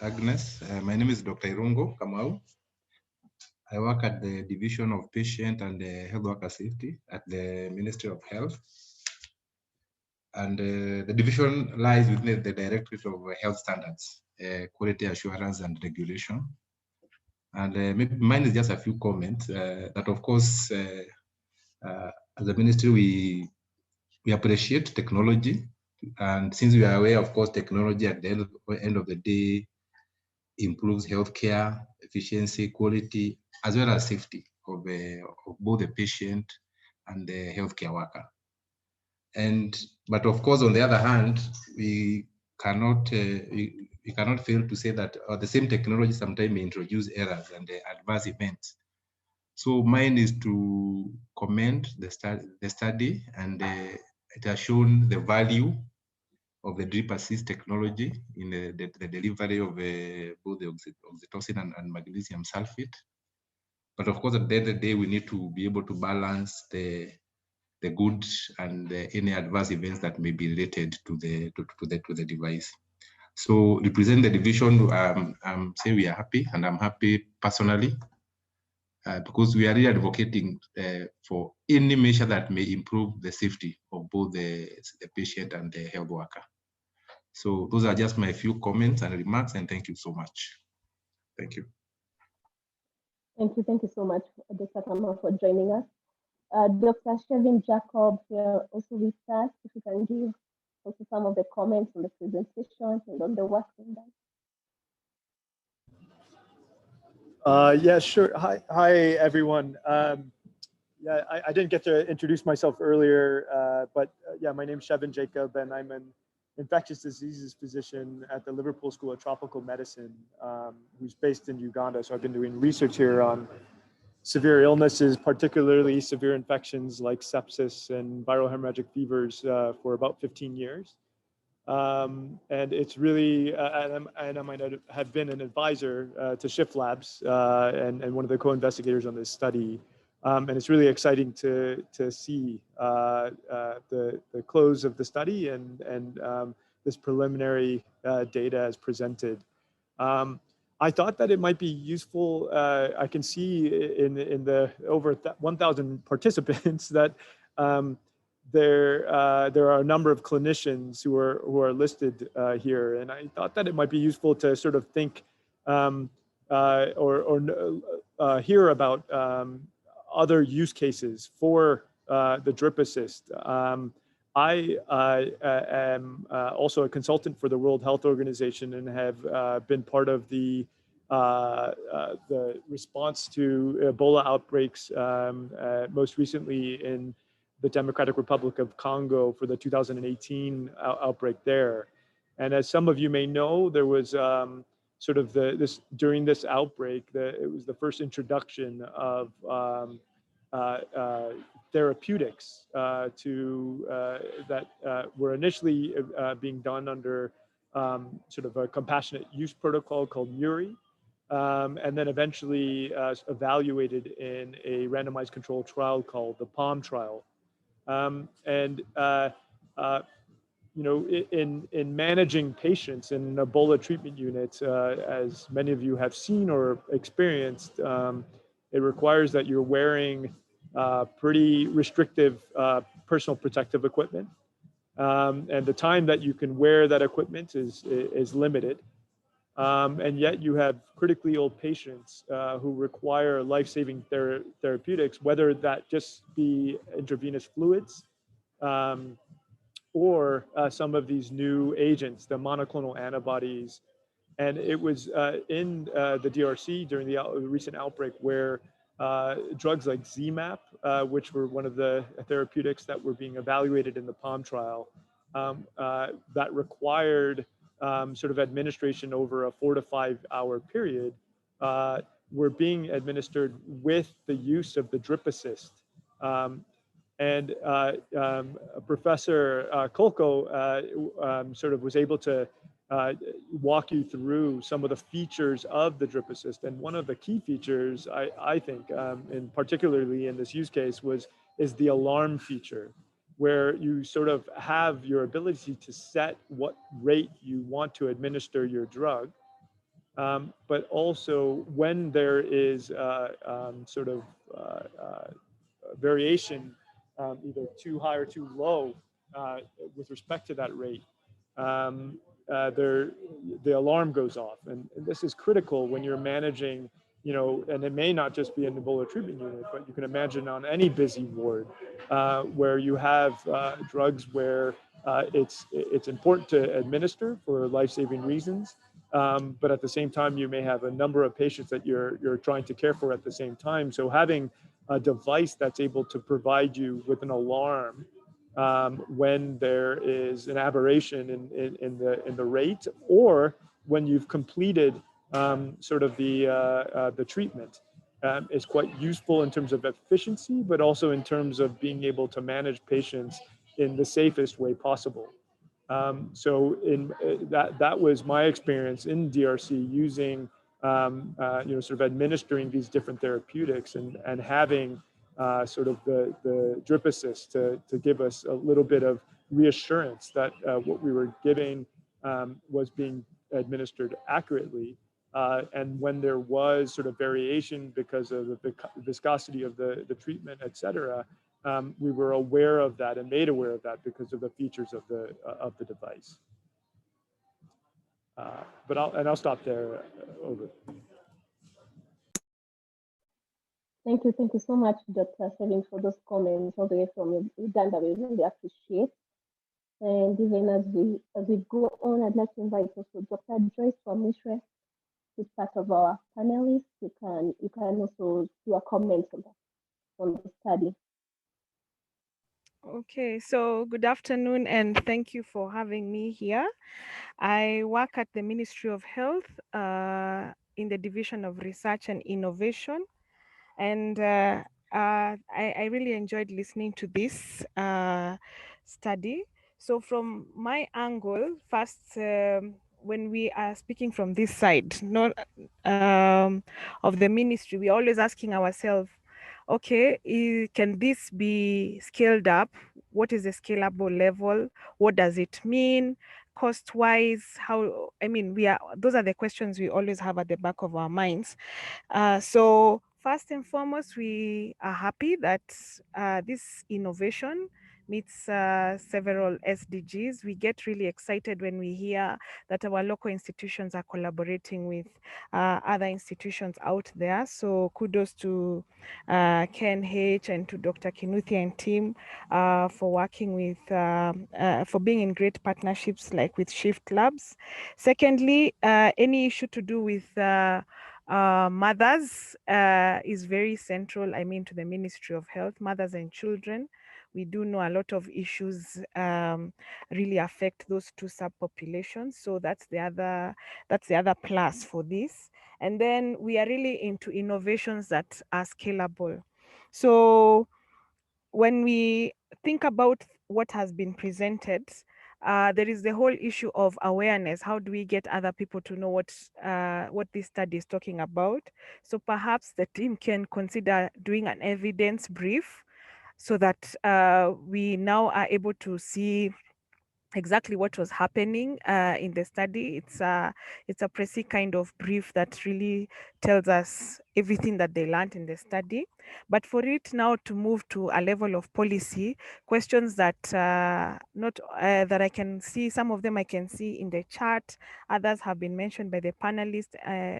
Agnes. My name is Dr. Irungu Kamau. I work at the Division of Patient and Health Worker Safety at the Ministry of Health. And the division lies within the Directorate of Health Standards, Quality Assurance and Regulation. And maybe mine is just a few comments that, of course, as a ministry, we appreciate technology. And since we are aware, of course, technology at the end of the day improves healthcare, efficiency, quality, as well as safety of both the patient and the healthcare worker. But of course, on the other hand, we cannot fail to say that the same technology sometimes may introduce errors and adverse events. So mine is to commend the study and it has shown the value of the DripAssist technology in the delivery of both the oxytocin and magnesium sulfate. But of course, at the end of the day, we need to be able to balance the good and any adverse events that may be related to the device. So represent the division, I'm saying we are happy, and I'm happy personally because we are really advocating for any measure that may improve the safety of both the patient and the health worker. So those are just my few comments and remarks, and thank you so much. Thank you. Thank you so much, Dr. Kama, for joining us. Dr. Shevin Jacob here also with us, if you can give also some of the comments on the presentation and on the work being done. Yeah, sure. Hi, everyone. Yeah, I didn't get to introduce myself earlier, but yeah, my name is Shevin Jacob, and I'm an infectious diseases physician at the Liverpool School of Tropical Medicine, who's based in Uganda. So I've been doing research here on severe illnesses, particularly severe infections like sepsis and viral hemorrhagic fevers for about 15 years. And it's really, and I might have been an advisor to Shift Labs and one of the co-investigators on this study. And it's really exciting to see the close of the study and this preliminary data as presented. I thought that it might be useful. I can see in the over 1,000 participants that there are a number of clinicians who are listed here, and I thought that it might be useful to sort of think hear about other use cases for the DripAssist. I am also a consultant for the World Health Organization and have been part of the response to Ebola outbreaks, most recently in the Democratic Republic of Congo for the 2018 outbreak there. And as some of you may know, there was sort of during this outbreak, it was the first introduction of therapeutics that were initially being done under sort of a compassionate use protocol called MURI, and then eventually evaluated in a randomized controlled trial called the PALM trial. You know, in managing patients in an Ebola treatment unit, as many of you have seen or experienced, it requires that you're wearing pretty restrictive personal protective equipment. And the time that you can wear that equipment is limited. And yet you have critically ill patients who require life-saving therapeutics, whether that just be intravenous fluids or some of these new agents, the monoclonal antibodies. And it was in the DRC during the recent outbreak where drugs like ZMapp, which were one of the therapeutics that were being evaluated in the PALM trial, that required sort of administration over a 4 to 5 hour period, were being administered with the use of the DripAssist. And Professor Kolko sort of was able to walk you through some of the features of the DripAssist. And one of the key features, I think, and particularly in this use case, is the alarm feature, where you sort of have your ability to set what rate you want to administer your drug, but also when there is sort of variation, either too high or too low with respect to that rate, the alarm goes off. And this is critical when you're managing, you know, and it may not just be an Ebola treatment unit, but you can imagine on any busy ward where you have drugs where it's important to administer for life-saving reasons. But at the same time, you may have a number of patients that you're trying to care for at the same time. So having a device that's able to provide you with an alarm when there is an aberration in the rate, or when you've completed sort of the treatment, is quite useful in terms of efficiency, but also in terms of being able to manage patients in the safest way possible. So that was my experience in DRC using sort of administering these different therapeutics and having sort of the DripAssist to give us a little bit of reassurance that what we were giving was being administered accurately. And when there was sort of variation because of the viscosity of the treatment, et cetera, we were aware of that and made aware of that because of the features of the device. But I'll stop there. Over. Thank you so much, Dr. Sevin, for those comments all the way from Uganda. We really appreciate. And even as we go on, I'd like to invite also Dr. Joyce from Mishre, who's part of our panelists. You can also do a comment on the study. Okay, so good afternoon and thank you for having me here. I work at the Ministry of Health in the Division of Research and Innovation. And I really enjoyed listening to this study. So from my angle, first, when we are speaking from this side, not of the ministry, we're always asking ourselves, okay, can this be scaled up? What is the scalable level? What does it mean? Cost-wise, how, I mean, those are the questions we always have at the back of our minds. So first and foremost, we are happy that this innovation meets several SDGs. We get really excited when we hear that our local institutions are collaborating with other institutions out there. So kudos to KNH and to Dr. Kinuthia and team for working with, for being in great partnerships like with Shift Labs. Secondly, any issue to do with mothers is very central, I mean, to the Ministry of Health, mothers and children. We do know a lot of issues really affect those two subpopulations. So that's the other plus for this. And then we are really into innovations that are scalable. So when we think about what has been presented, there is the whole issue of awareness. How do we get other people to know what this study is talking about? So perhaps the team can consider doing an evidence brief so that we now are able to see exactly what was happening in the study. It's a précis kind of brief that really tells us everything that they learned in the study. But for it now to move to a level of policy, questions that that I can see, some of them I can see in the chat, others have been mentioned by the panelists,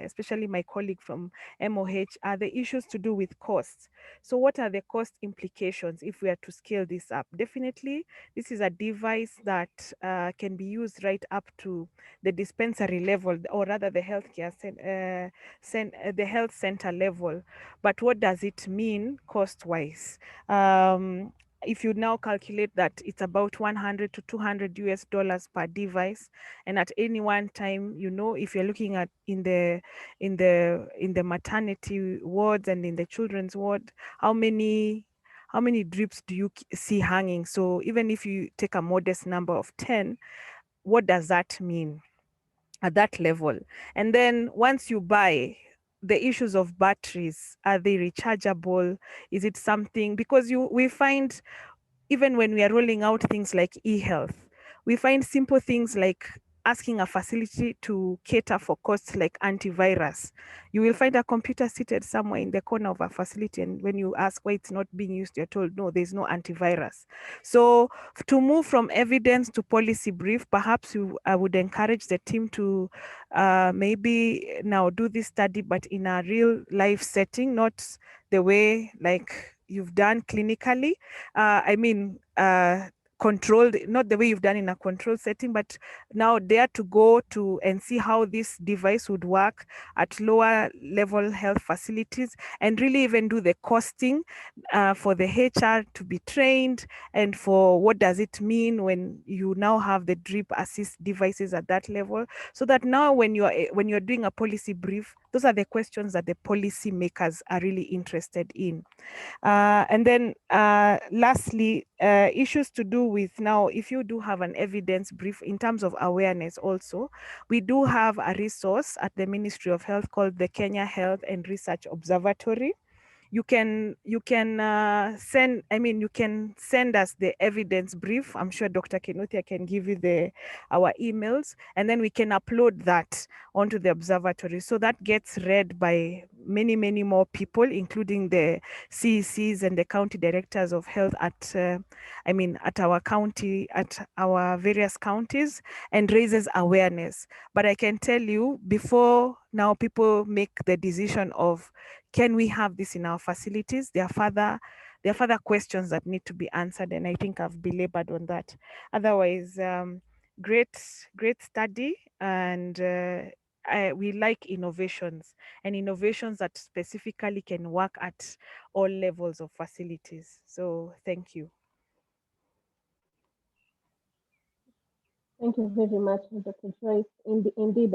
especially my colleague from MOH, are the issues to do with costs. So what are the cost implications if we are to scale this up? Definitely, this is a device that can be used right up to the dispensary level, or rather the healthcare the health center level. But what does it mean cost-wise? If you now calculate that it's about 100 to 200 US dollars per device, and at any one time, you know, if you're looking at in the maternity wards and in the children's ward, how many drips do you see hanging? So even if you take a modest number of 10, what does that mean at that level? And then once you buy, the issues of batteries, are they rechargeable? Is it something, because we find even when we are rolling out things like e-health, we find simple things like asking a facility to cater for costs like antivirus. You will find a computer seated somewhere in the corner of a facility, and when you ask why it's not being used, you're told, no, there's no antivirus. So to move from evidence to policy brief, perhaps I would encourage the team to maybe now do this study, but in a real life setting, not the way like you've done clinically. Controlled, not the way you've done in a controlled setting, but now dare to go to and see how this device would work at lower level health facilities, and really even do the costing for the HR to be trained, and for what does it mean when you now have the DripAssist devices at that level, so that now when you're doing a policy brief, those are the questions that the policy makers are really interested in. And then lastly, issues to do with now, if you do have an evidence brief in terms of awareness also, we do have a resource at the Ministry of Health called the Kenya Health and Research Observatory. You can send us the evidence brief. I'm sure Dr. Kinuthia can give you our emails, and then we can upload that onto the observatory. So that gets read by many more people, including the CECs and the county directors of health at our county, at our various counties, and raises awareness. But I can tell you, before now people make the decision of, can we have this in our facilities? There are further questions that need to be answered, and I think I've belabored on that. Otherwise, great study, and we like innovations, and innovations that specifically can work at all levels of facilities. So thank you. Thank you very much, Dr. Joyce. Indeed,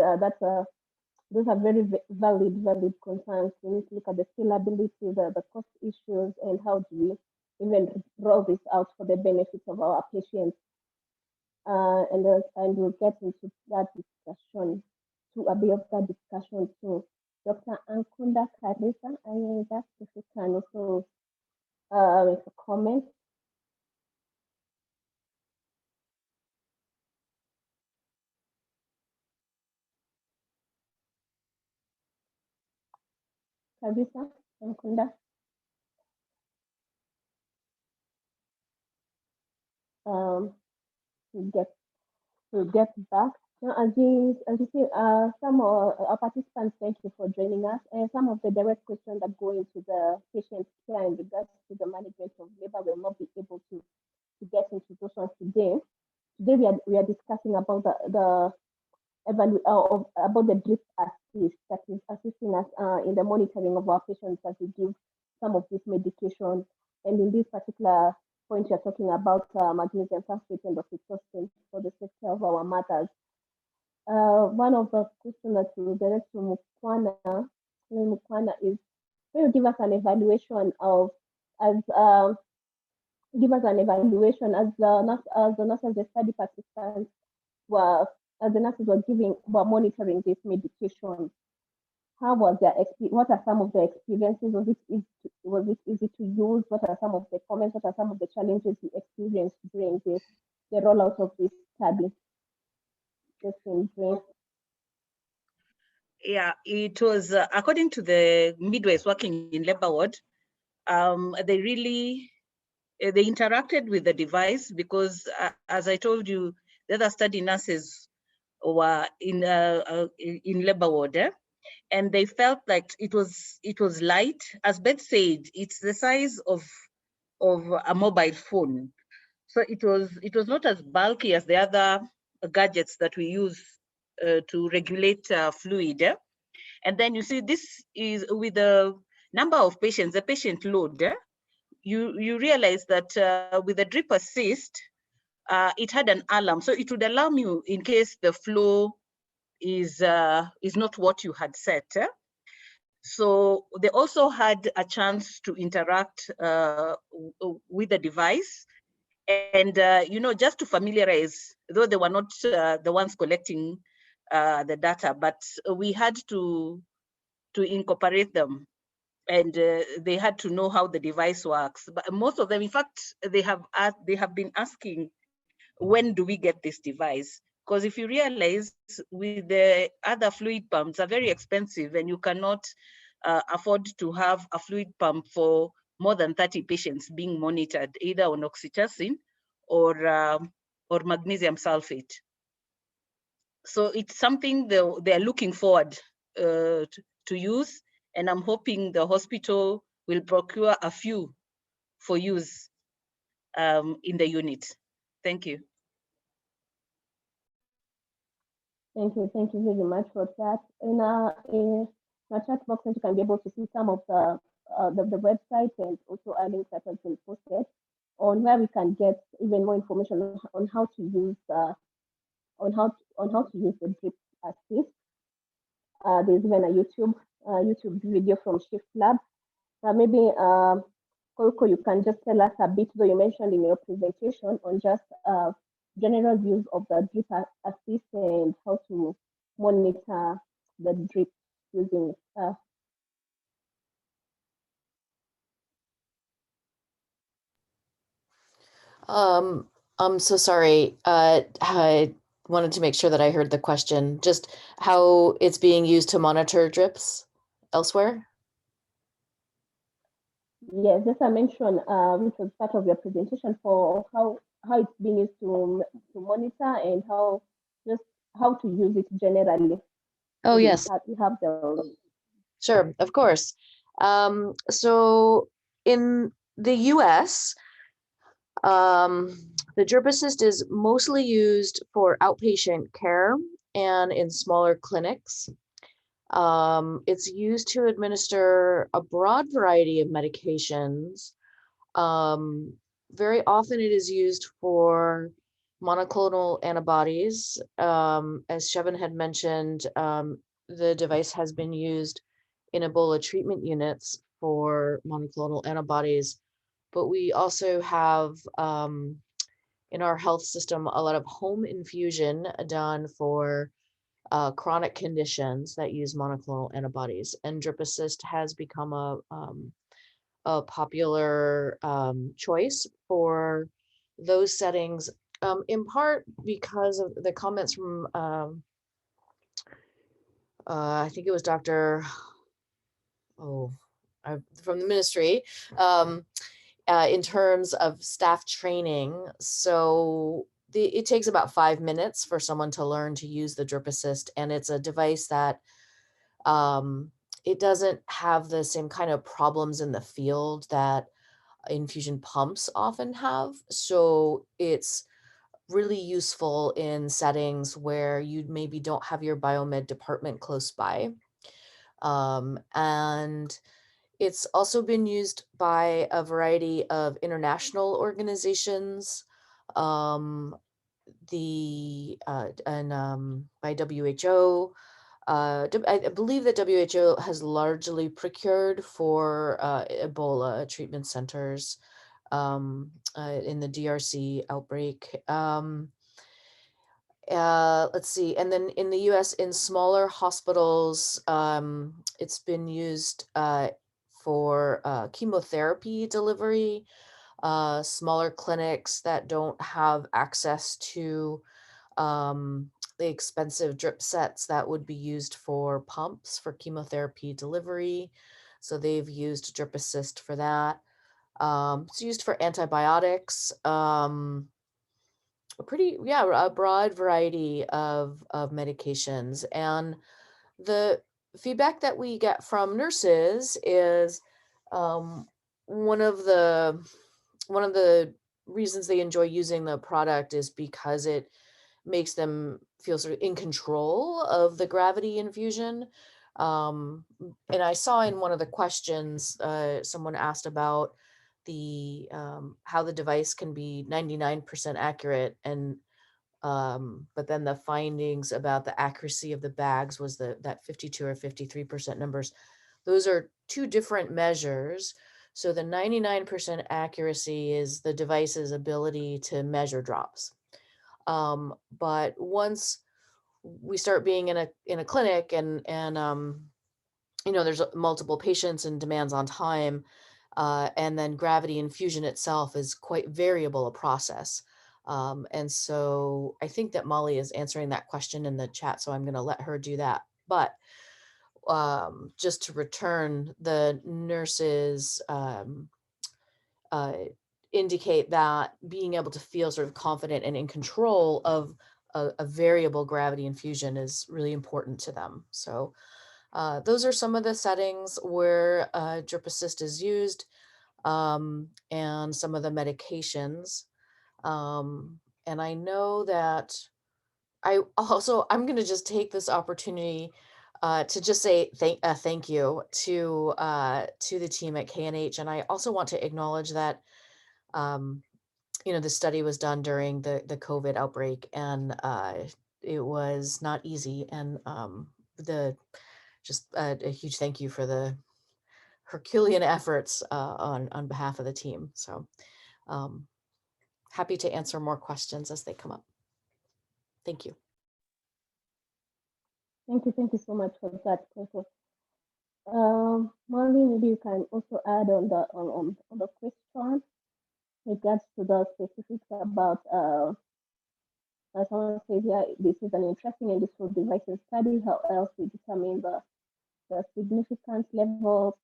those are very valid concerns. We need to look at the scalability, the cost issues, and how do we even roll this out for the benefits of our patients. And we'll get into that discussion, to a bit of that discussion too. Dr. Ankunda Karisa, I asked if you can also make a comment. Karisa, Ankunda. To get back. Now, as you see, some of our participants, thank you for joining us. And some of the direct questions that go into the patient care in regards to the management of labor will not be able to get into those ones today. Today we are discussing about the DripAssist that is assisting us in the monitoring of our patients as we give some of this medication. And in this particular point, you're talking about magnesium sulfate and oxytocin for the safety of our mothers. One of the questions that we direct to Mukwana is, will you give us an evaluation as the nurses, the study participants as the nurses were monitoring this medication? How was their experience? What are some of the experiences? Was it easy to use? What are some of the comments? What are some of the challenges you experienced during the rollout of this study? Just in brief. Yeah, it was according to the midwives working in labor ward. They interacted with the device because, as I told you, the other study nurses were in labor ward, and they felt like it was light. As Beth said, it's the size of a mobile phone, so it was not as bulky as the other gadgets that we use to regulate fluid. And then you see, this is with the number of patients, the patient load. You realize that with the DripAssist, it had an alarm, so it would alarm you in case the flow is not what you had set. So they also had a chance to interact with the device, and just to familiarize, though they were not the ones collecting the data, but we had to incorporate them, and they had to know how the device works. But most of them, in fact, they have been asking, when do we get this device? Because if you realize, with the other fluid pumps are very expensive, and you cannot afford to have a fluid pump for more than 30 patients being monitored, either on oxytocin or magnesium sulfate. So it's something they're looking forward to use, and I'm hoping the hospital will procure a few for use in the unit. Thank you. Thank you very much for that. In our chat box, you can be able to see some of the website and also our links that have been posted on where we can get even more information on how to use the DripAssist. There's even a YouTube video from Shift Lab. Maybe Kolko, you can just tell us a bit, though you mentioned in your presentation, on just general views of the DripAssist and how to monitor the drip using I'm so sorry. I wanted to make sure that I heard the question. Just how it's being used to monitor drips elsewhere? Yes, just I mentioned, which was part of your presentation, for how it's being used to monitor and how to use it generally. Oh, yes. You have the Sure, of course. So in the US, the DripAssist is mostly used for outpatient care and in smaller clinics. It's used to administer a broad variety of medications. Very often it is used for monoclonal antibodies. As Shevin had mentioned, the device has been used in Ebola treatment units for monoclonal antibodies, but we also have in our health system a lot of home infusion done for chronic conditions that use monoclonal antibodies, and DripAssist has become a popular choice for those settings, in part because of the comments from I think it was Dr. From the ministry, in terms of staff training. So it takes about 5 minutes for someone to learn to use the DripAssist, and it's a device that it doesn't have the same kind of problems in the field that infusion pumps often have. So it's really useful in settings where you maybe don't have your biomed department close by. And it's also been used by a variety of international organizations, by WHO. I believe that WHO has largely procured for Ebola treatment centers in the DRC outbreak. Let's see, and then in the US, in smaller hospitals, it's been used for chemotherapy delivery, smaller clinics that don't have access to the expensive drip sets that would be used for pumps for chemotherapy delivery. So they've used DripAssist for that. It's used for antibiotics, a broad variety of medications. And the feedback that we get from nurses is one of the reasons they enjoy using the product is because it makes them feel sort of in control of the gravity infusion. And I saw in one of the questions, someone asked about the how the device can be 99% accurate, and but then the findings about the accuracy of the bags was that 52 or 53% numbers. Those are two different measures. So the 99% accuracy is the device's ability to measure drops. But once we start being in a clinic and there's multiple patients and demands on time, and then gravity infusion itself is quite variable a process. And so I think that Molly is answering that question in the chat, so I'm going to let her do that. But just to return, the nurses indicate that being able to feel sort of confident and in control of a variable gravity infusion is really important to them. So those are some of the settings where DripAssist is used, and some of the medications. And I know that I'm going to just take this opportunity to just say thank you to the team at KNH. And I also want to acknowledge that the study was done during the COVID outbreak, and it was not easy. And just a huge thank you for the Herculean efforts on behalf of the team. So happy to answer more questions as they come up. Thank you. Thank you so much for that, Professor. Molly, maybe you can also add on the question regards to the specifics about someone says, yeah, this is an interesting and useful device study. How else we determine the significance level,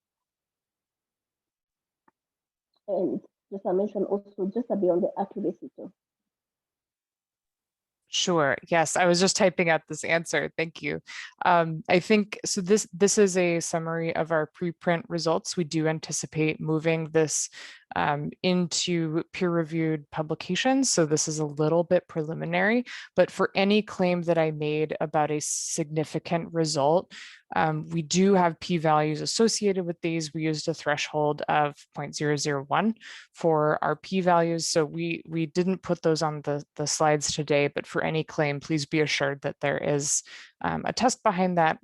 and just I mentioned also just a bit on the accuracy too. Sure. Yes, I was just typing out this answer. Thank you. I think so. This is a summary of our preprint results. We do anticipate moving this into peer-reviewed publications. So this is a little bit preliminary, but for any claim that I made about a significant result, we do have p-values associated with these. We used a threshold of 0.001 for our p-values. So we didn't put those on the slides today, but for any claim, please be assured that there is a test behind that.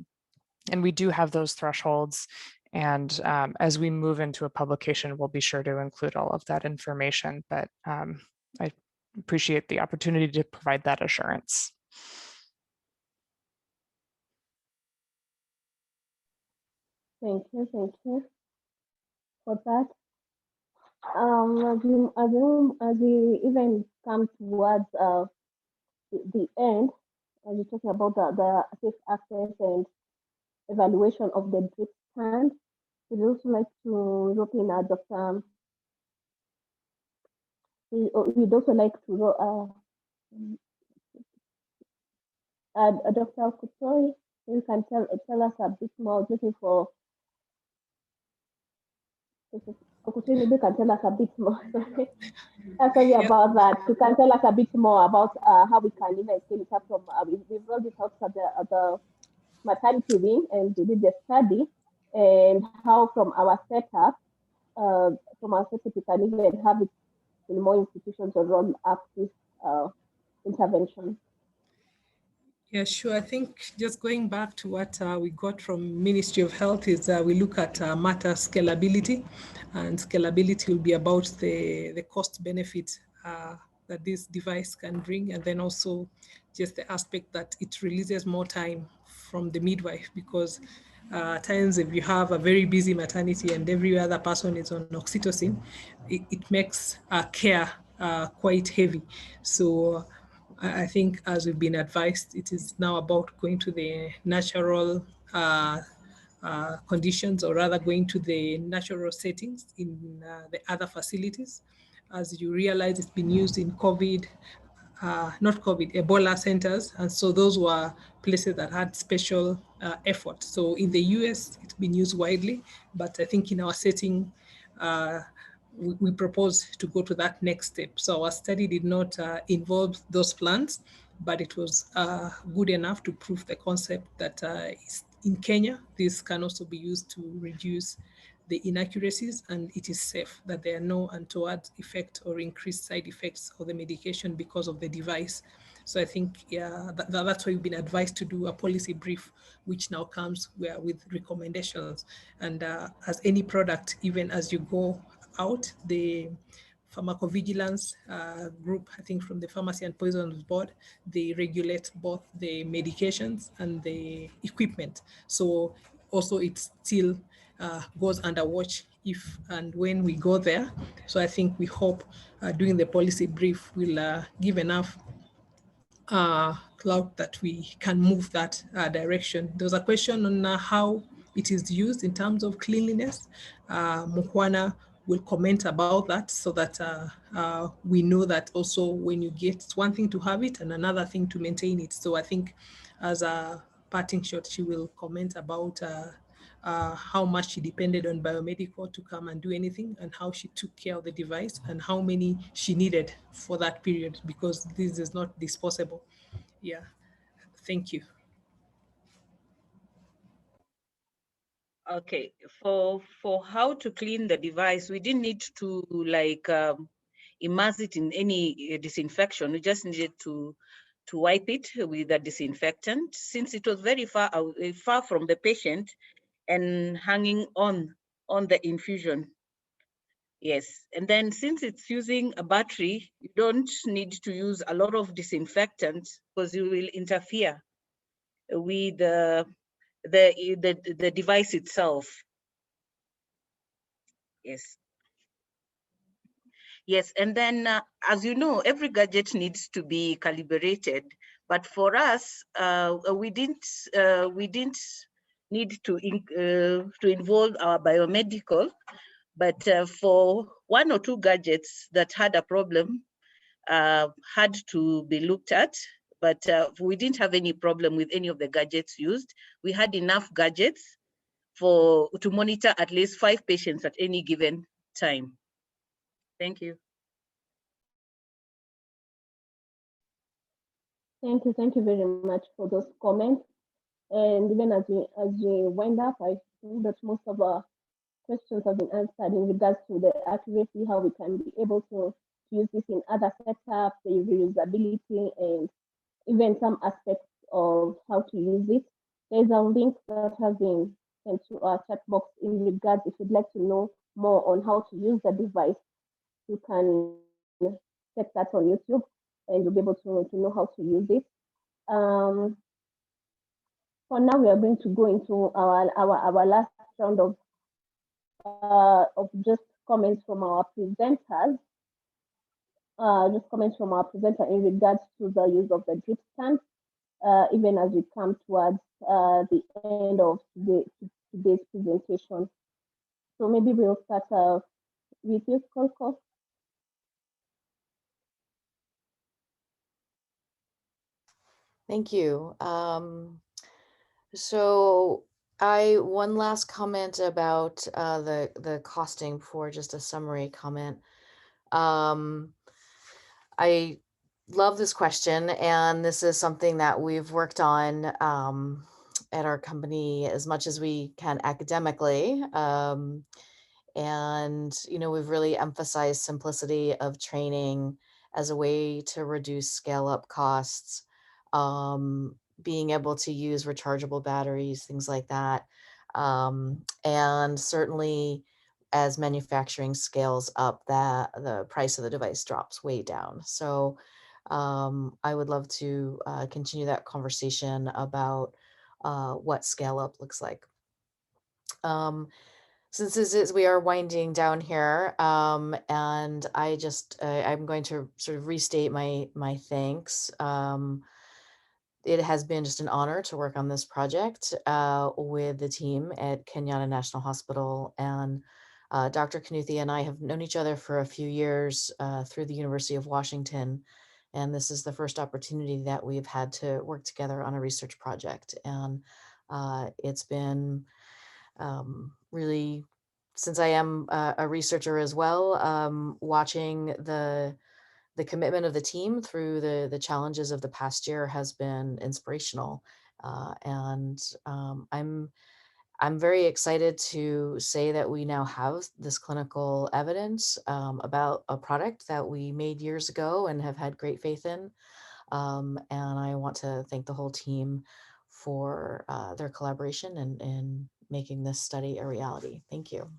And we do have those thresholds. And as we move into a publication, we'll be sure to include all of that information. But I appreciate the opportunity to provide that assurance. Thank you for that. As we even come towards the end, as we're talking about the safe access and evaluation of the drip stand, we'd also like to look in at Dr. We'd also like to Dr. Kutoi, you can tell us a bit more, looking for Maybe you can tell us a bit more. Sorry about that. You can tell us a bit more about how we can even scale it up from. We've already talked about the maternity wing, and we did the study, and how from our setup, we can even have it in more institutions or roll up this intervention. Yeah, sure. I think just going back to what we got from Ministry of Health is we look at matter scalability, and scalability will be about the cost benefit that this device can bring, and then also just the aspect that it releases more time from the midwife, because at times if you have a very busy maternity and every other person is on oxytocin, it makes care quite heavy. So I think, as we've been advised, it is now about going to the natural conditions, or rather going to the natural settings in the other facilities. As you realize, it's been used in Ebola centers. And so those were places that had special effort. So in the US, it's been used widely, but I think in our setting, we propose to go to that next step. So our study did not involve those plans, but it was good enough to prove the concept that in Kenya, this can also be used to reduce the inaccuracies, and it is safe, that there are no untoward effect or increased side effects of the medication because of the device. So I think, yeah, that's why we've been advised to do a policy brief, which now comes with recommendations. And as any product, even as you go out, the pharmacovigilance group, I think from the Pharmacy and Poisons Board, they regulate both the medications and the equipment. So also it still goes under watch if and when we go there. So I think we hope doing the policy brief will give enough clout that we can move that direction. There was a question on how it is used in terms of cleanliness. Mukwana will comment about that, so that we know that also when you get, it's one thing to have it and another thing to maintain it. So I think as a parting shot, she will comment about how much she depended on biomedical to come and do anything, and how she took care of the device, and how many she needed for that period, because this is not disposable. Yeah, thank you. Okay, for how to clean the device, we didn't need to like immerse it in any disinfection. We just needed to wipe it with a disinfectant, since it was very far from the patient and hanging on the infusion. Yes, and then since it's using a battery, you don't need to use a lot of disinfectant because you will interfere with the device itself. Yes. Yes, and then as you know, every gadget needs to be calibrated. But for us, we didn't need to involve our biomedical. But for one or two gadgets that had a problem, had to be looked at. But we didn't have any problem with any of the gadgets used. We had enough gadgets to monitor at least 5 patients at any given time. Thank you. Thank you very much for those comments. And even as we wind up, I think that most of our questions have been answered in regards to the accuracy, how we can be able to use this in other setups, the reusability, and even some aspects of how to use it. There's a link that has been sent to our chat box in regards, if you'd like to know more on how to use the device, you can check that on YouTube and you'll be able to know how to use it. For now, we are going to go into our last round of just comments from our presenters. Just comments from our presenter in regards to the use of the drip stand, even as we come towards the end of today's presentation. So maybe we'll start with you, Kolko. Thank you. So one last comment about the costing for just a summary comment. I love this question, and this is something that we've worked on at our company as much as we can academically. And, you know, we've really emphasized simplicity of training as a way to reduce scale-up costs, being able to use rechargeable batteries, things like that. And certainly as manufacturing scales up, the price of the device drops way down. So I would love to continue that conversation about what scale up looks like. Since we are winding down here, and I'm going to sort of restate my thanks. It has been just an honor to work on this project with the team at Kenyatta National Hospital, and Dr. Knuthi and I have known each other for a few years through the University of Washington, and this is the first opportunity that we've had to work together on a research project, and it's been really, since I am a researcher as well, watching the commitment of the team through the challenges of the past year has been inspirational. And I'm very excited to say that we now have this clinical evidence about a product that we made years ago and have had great faith in. And I want to thank the whole team for their collaboration and making this study a reality. Thank you.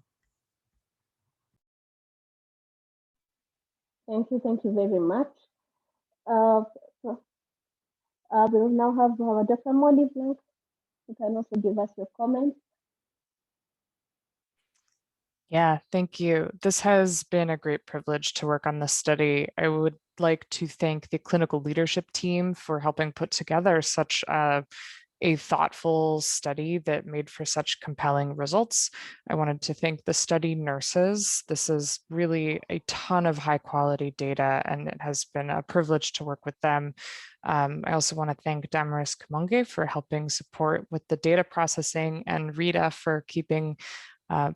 Thank you very much. We'll now have Dr. Molly Blank. You can also give us your comments. Yeah, thank you. This has been a great privilege to work on this study. I would like to thank the clinical leadership team for helping put together such a thoughtful study that made for such compelling results. I wanted to thank the study nurses. This is really a ton of high quality data, and it has been a privilege to work with them. I also want to thank Damaris Kamonge for helping support with the data processing, and Rita for keeping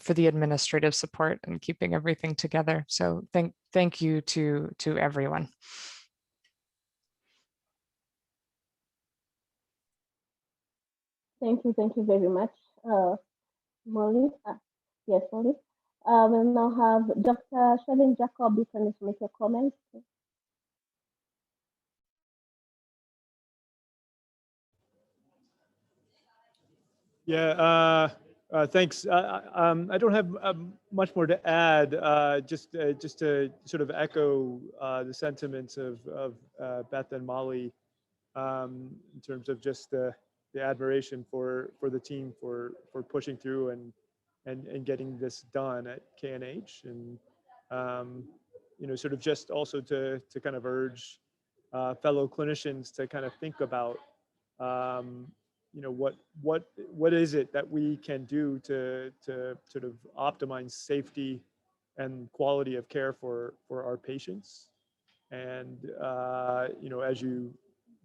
for the administrative support and keeping everything together. So thank you to everyone. Thank you very much, Molly. Yes, Molly. We'll now have Dr. Shavin Jacob. You can make your comments. Yeah, thanks. I don't have much more to add. Just to sort of echo the sentiments of Beth and Molly in terms of just the admiration for the team for pushing through and getting this done at KNH, and you know, sort of just also to kind of urge fellow clinicians to kind of think about you know, what is it that we can do to sort of optimize safety and quality of care for our patients. And you know, as you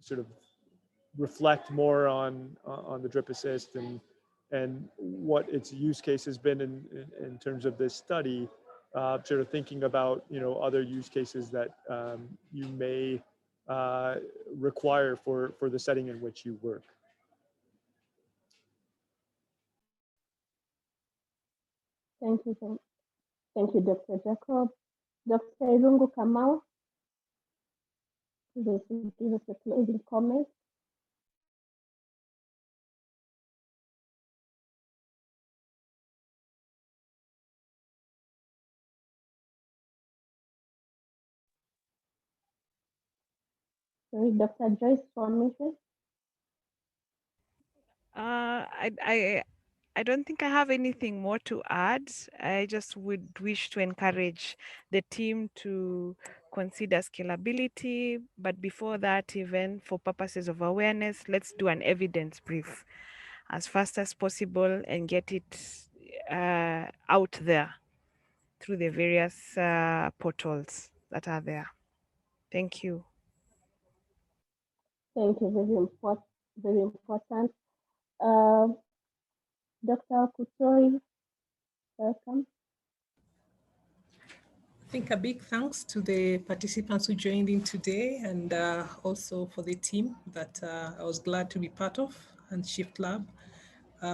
sort of reflect more on the DripAssist and what its use case has been in terms of this study, sort of thinking about, you know, other use cases that you may require for the setting in which you work. Thank you, Dr. Jacob. Dr. Irungu Kamau, please give us a closing comment. Sorry, Dr. Joyce Swanisha. I don't think I have anything more to add. I just would wish to encourage the team to consider scalability, but before that, even for purposes of awareness, let's do an evidence brief as fast as possible and get it out there through the various portals that are there. Thank you. Thank you, very important. Dr. Kutoi, welcome. I think a big thanks to the participants who joined in today, and also for the team that I was glad to be part of, and Shift Lab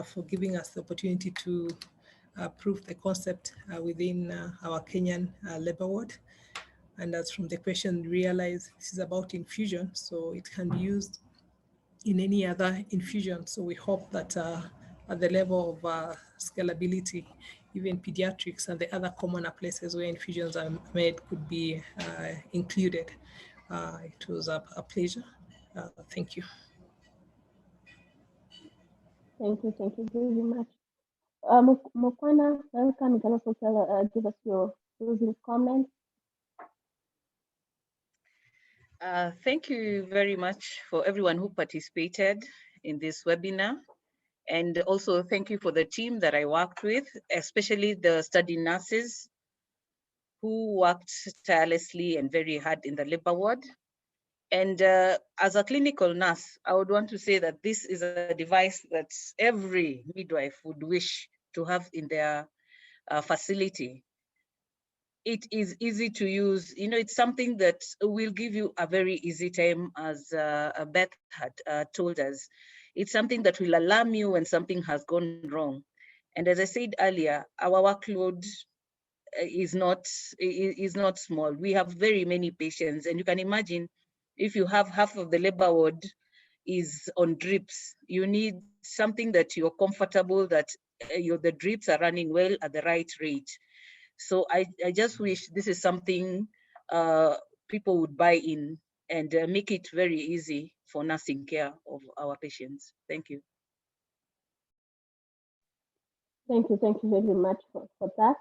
for giving us the opportunity to prove the concept within our Kenyan labor ward. And as from the question, realize this is about infusion, so it can be used in any other infusion. So we hope that at the level of scalability, even pediatrics and the other commoner places where infusions are made could be included. It was a pleasure. Thank you. Thank you very much. Mokwana, welcome. You can also give us your closing comments. Thank you very much for everyone who participated in this webinar. And also thank you for the team that I worked with, especially the study nurses who worked tirelessly and very hard in the labor ward. And as a clinical nurse, I would want to say that this is a device that every midwife would wish to have in their facility. It is easy to use. You know, it's something that will give you a very easy time, as Beth had told us. It's something that will alarm you when something has gone wrong. And as I said earlier, our workload is not small. We have very many patients, and you can imagine if you have half of the labor ward is on drips, you need something that you're comfortable, that the drips are running well at the right rate. So I just wish this is something people would buy in and make it very easy for nursing care of our patients. Thank you. Thank you very much for that.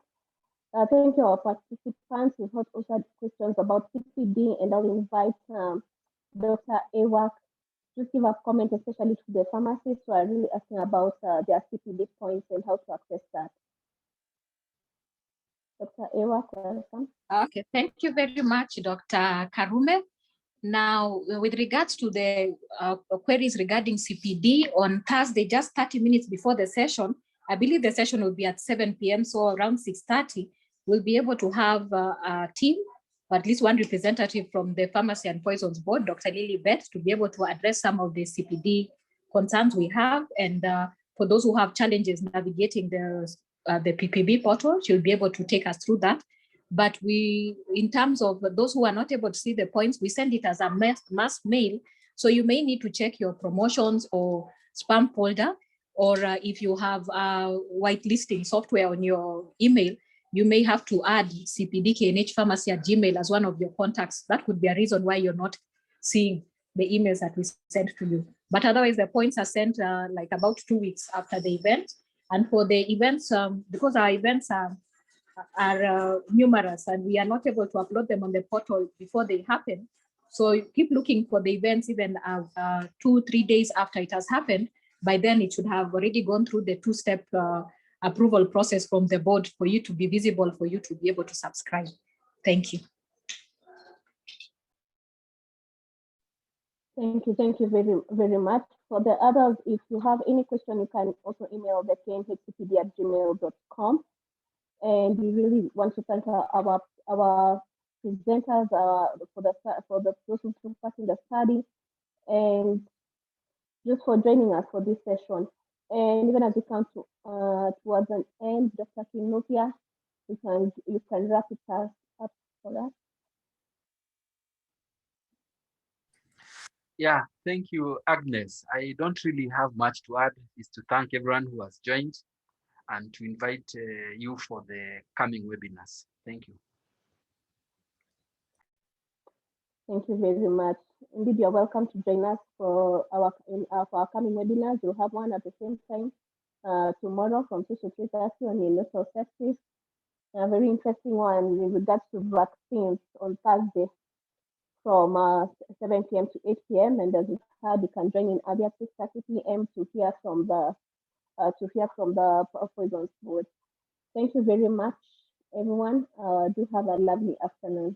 Thank you, our participants. We've also had questions about CPD, and I'll invite Dr. Ewak to give a comment, especially to the pharmacists who are really asking about their CPD points and how to access that. Dr. Ewak, welcome. Okay, thank you very much, Dr. Karume. Now, with regards to the queries regarding CPD, on Thursday, just 30 minutes before the session, I believe the session will be at 7 p.m., so around 6:30, we'll be able to have a team, or at least one representative from the Pharmacy and Poisons Board, Dr. Lily Beth, to be able to address some of the CPD concerns we have. And for those who have challenges navigating the PPB portal, she'll be able to take us through that. But in terms of those who are not able to see the points, we send it as a mass mail. So you may need to check your promotions or spam folder or if you have whitelisting software on your email, you may have to add cpdknhpharmacy@gmail as one of your contacts. That could be a reason why you're not seeing the emails that we sent to you. But otherwise, the points are sent like about 2 weeks after the event. And for the events, because our events are numerous and we are not able to upload them on the portal before they happen. So keep looking for the events even 2-3 days after it has happened. By then it should have already gone through the 2-step approval process from the board for you to be visible, for you to be able to subscribe. Thank you. Thank you very much. For the others, if you have any question, you can also email the knhcpd@gmail.com. And we really want to thank our presenters for the person supporting the study, and just for joining us for this session. And even as we come to towards an end, Dr. Kinukia, you can wrap it up for us. Yeah, thank you, Agnes. I don't really have much to add. Is to thank everyone who has joined and to invite you for the coming webinars. Thank you. Thank you very much. Indeed, you're welcome to join us for our coming webinars. We'll have one at the same time tomorrow from 2 to 3:30 on neonatal sepsis. A very interesting one with regards to vaccines on Thursday from 7 p.m. to 8 p.m. And as you heard, you can join in earlier 6:30 p.m. to hear from the Poisons Board. Thank you very much, everyone. Do have a lovely afternoon.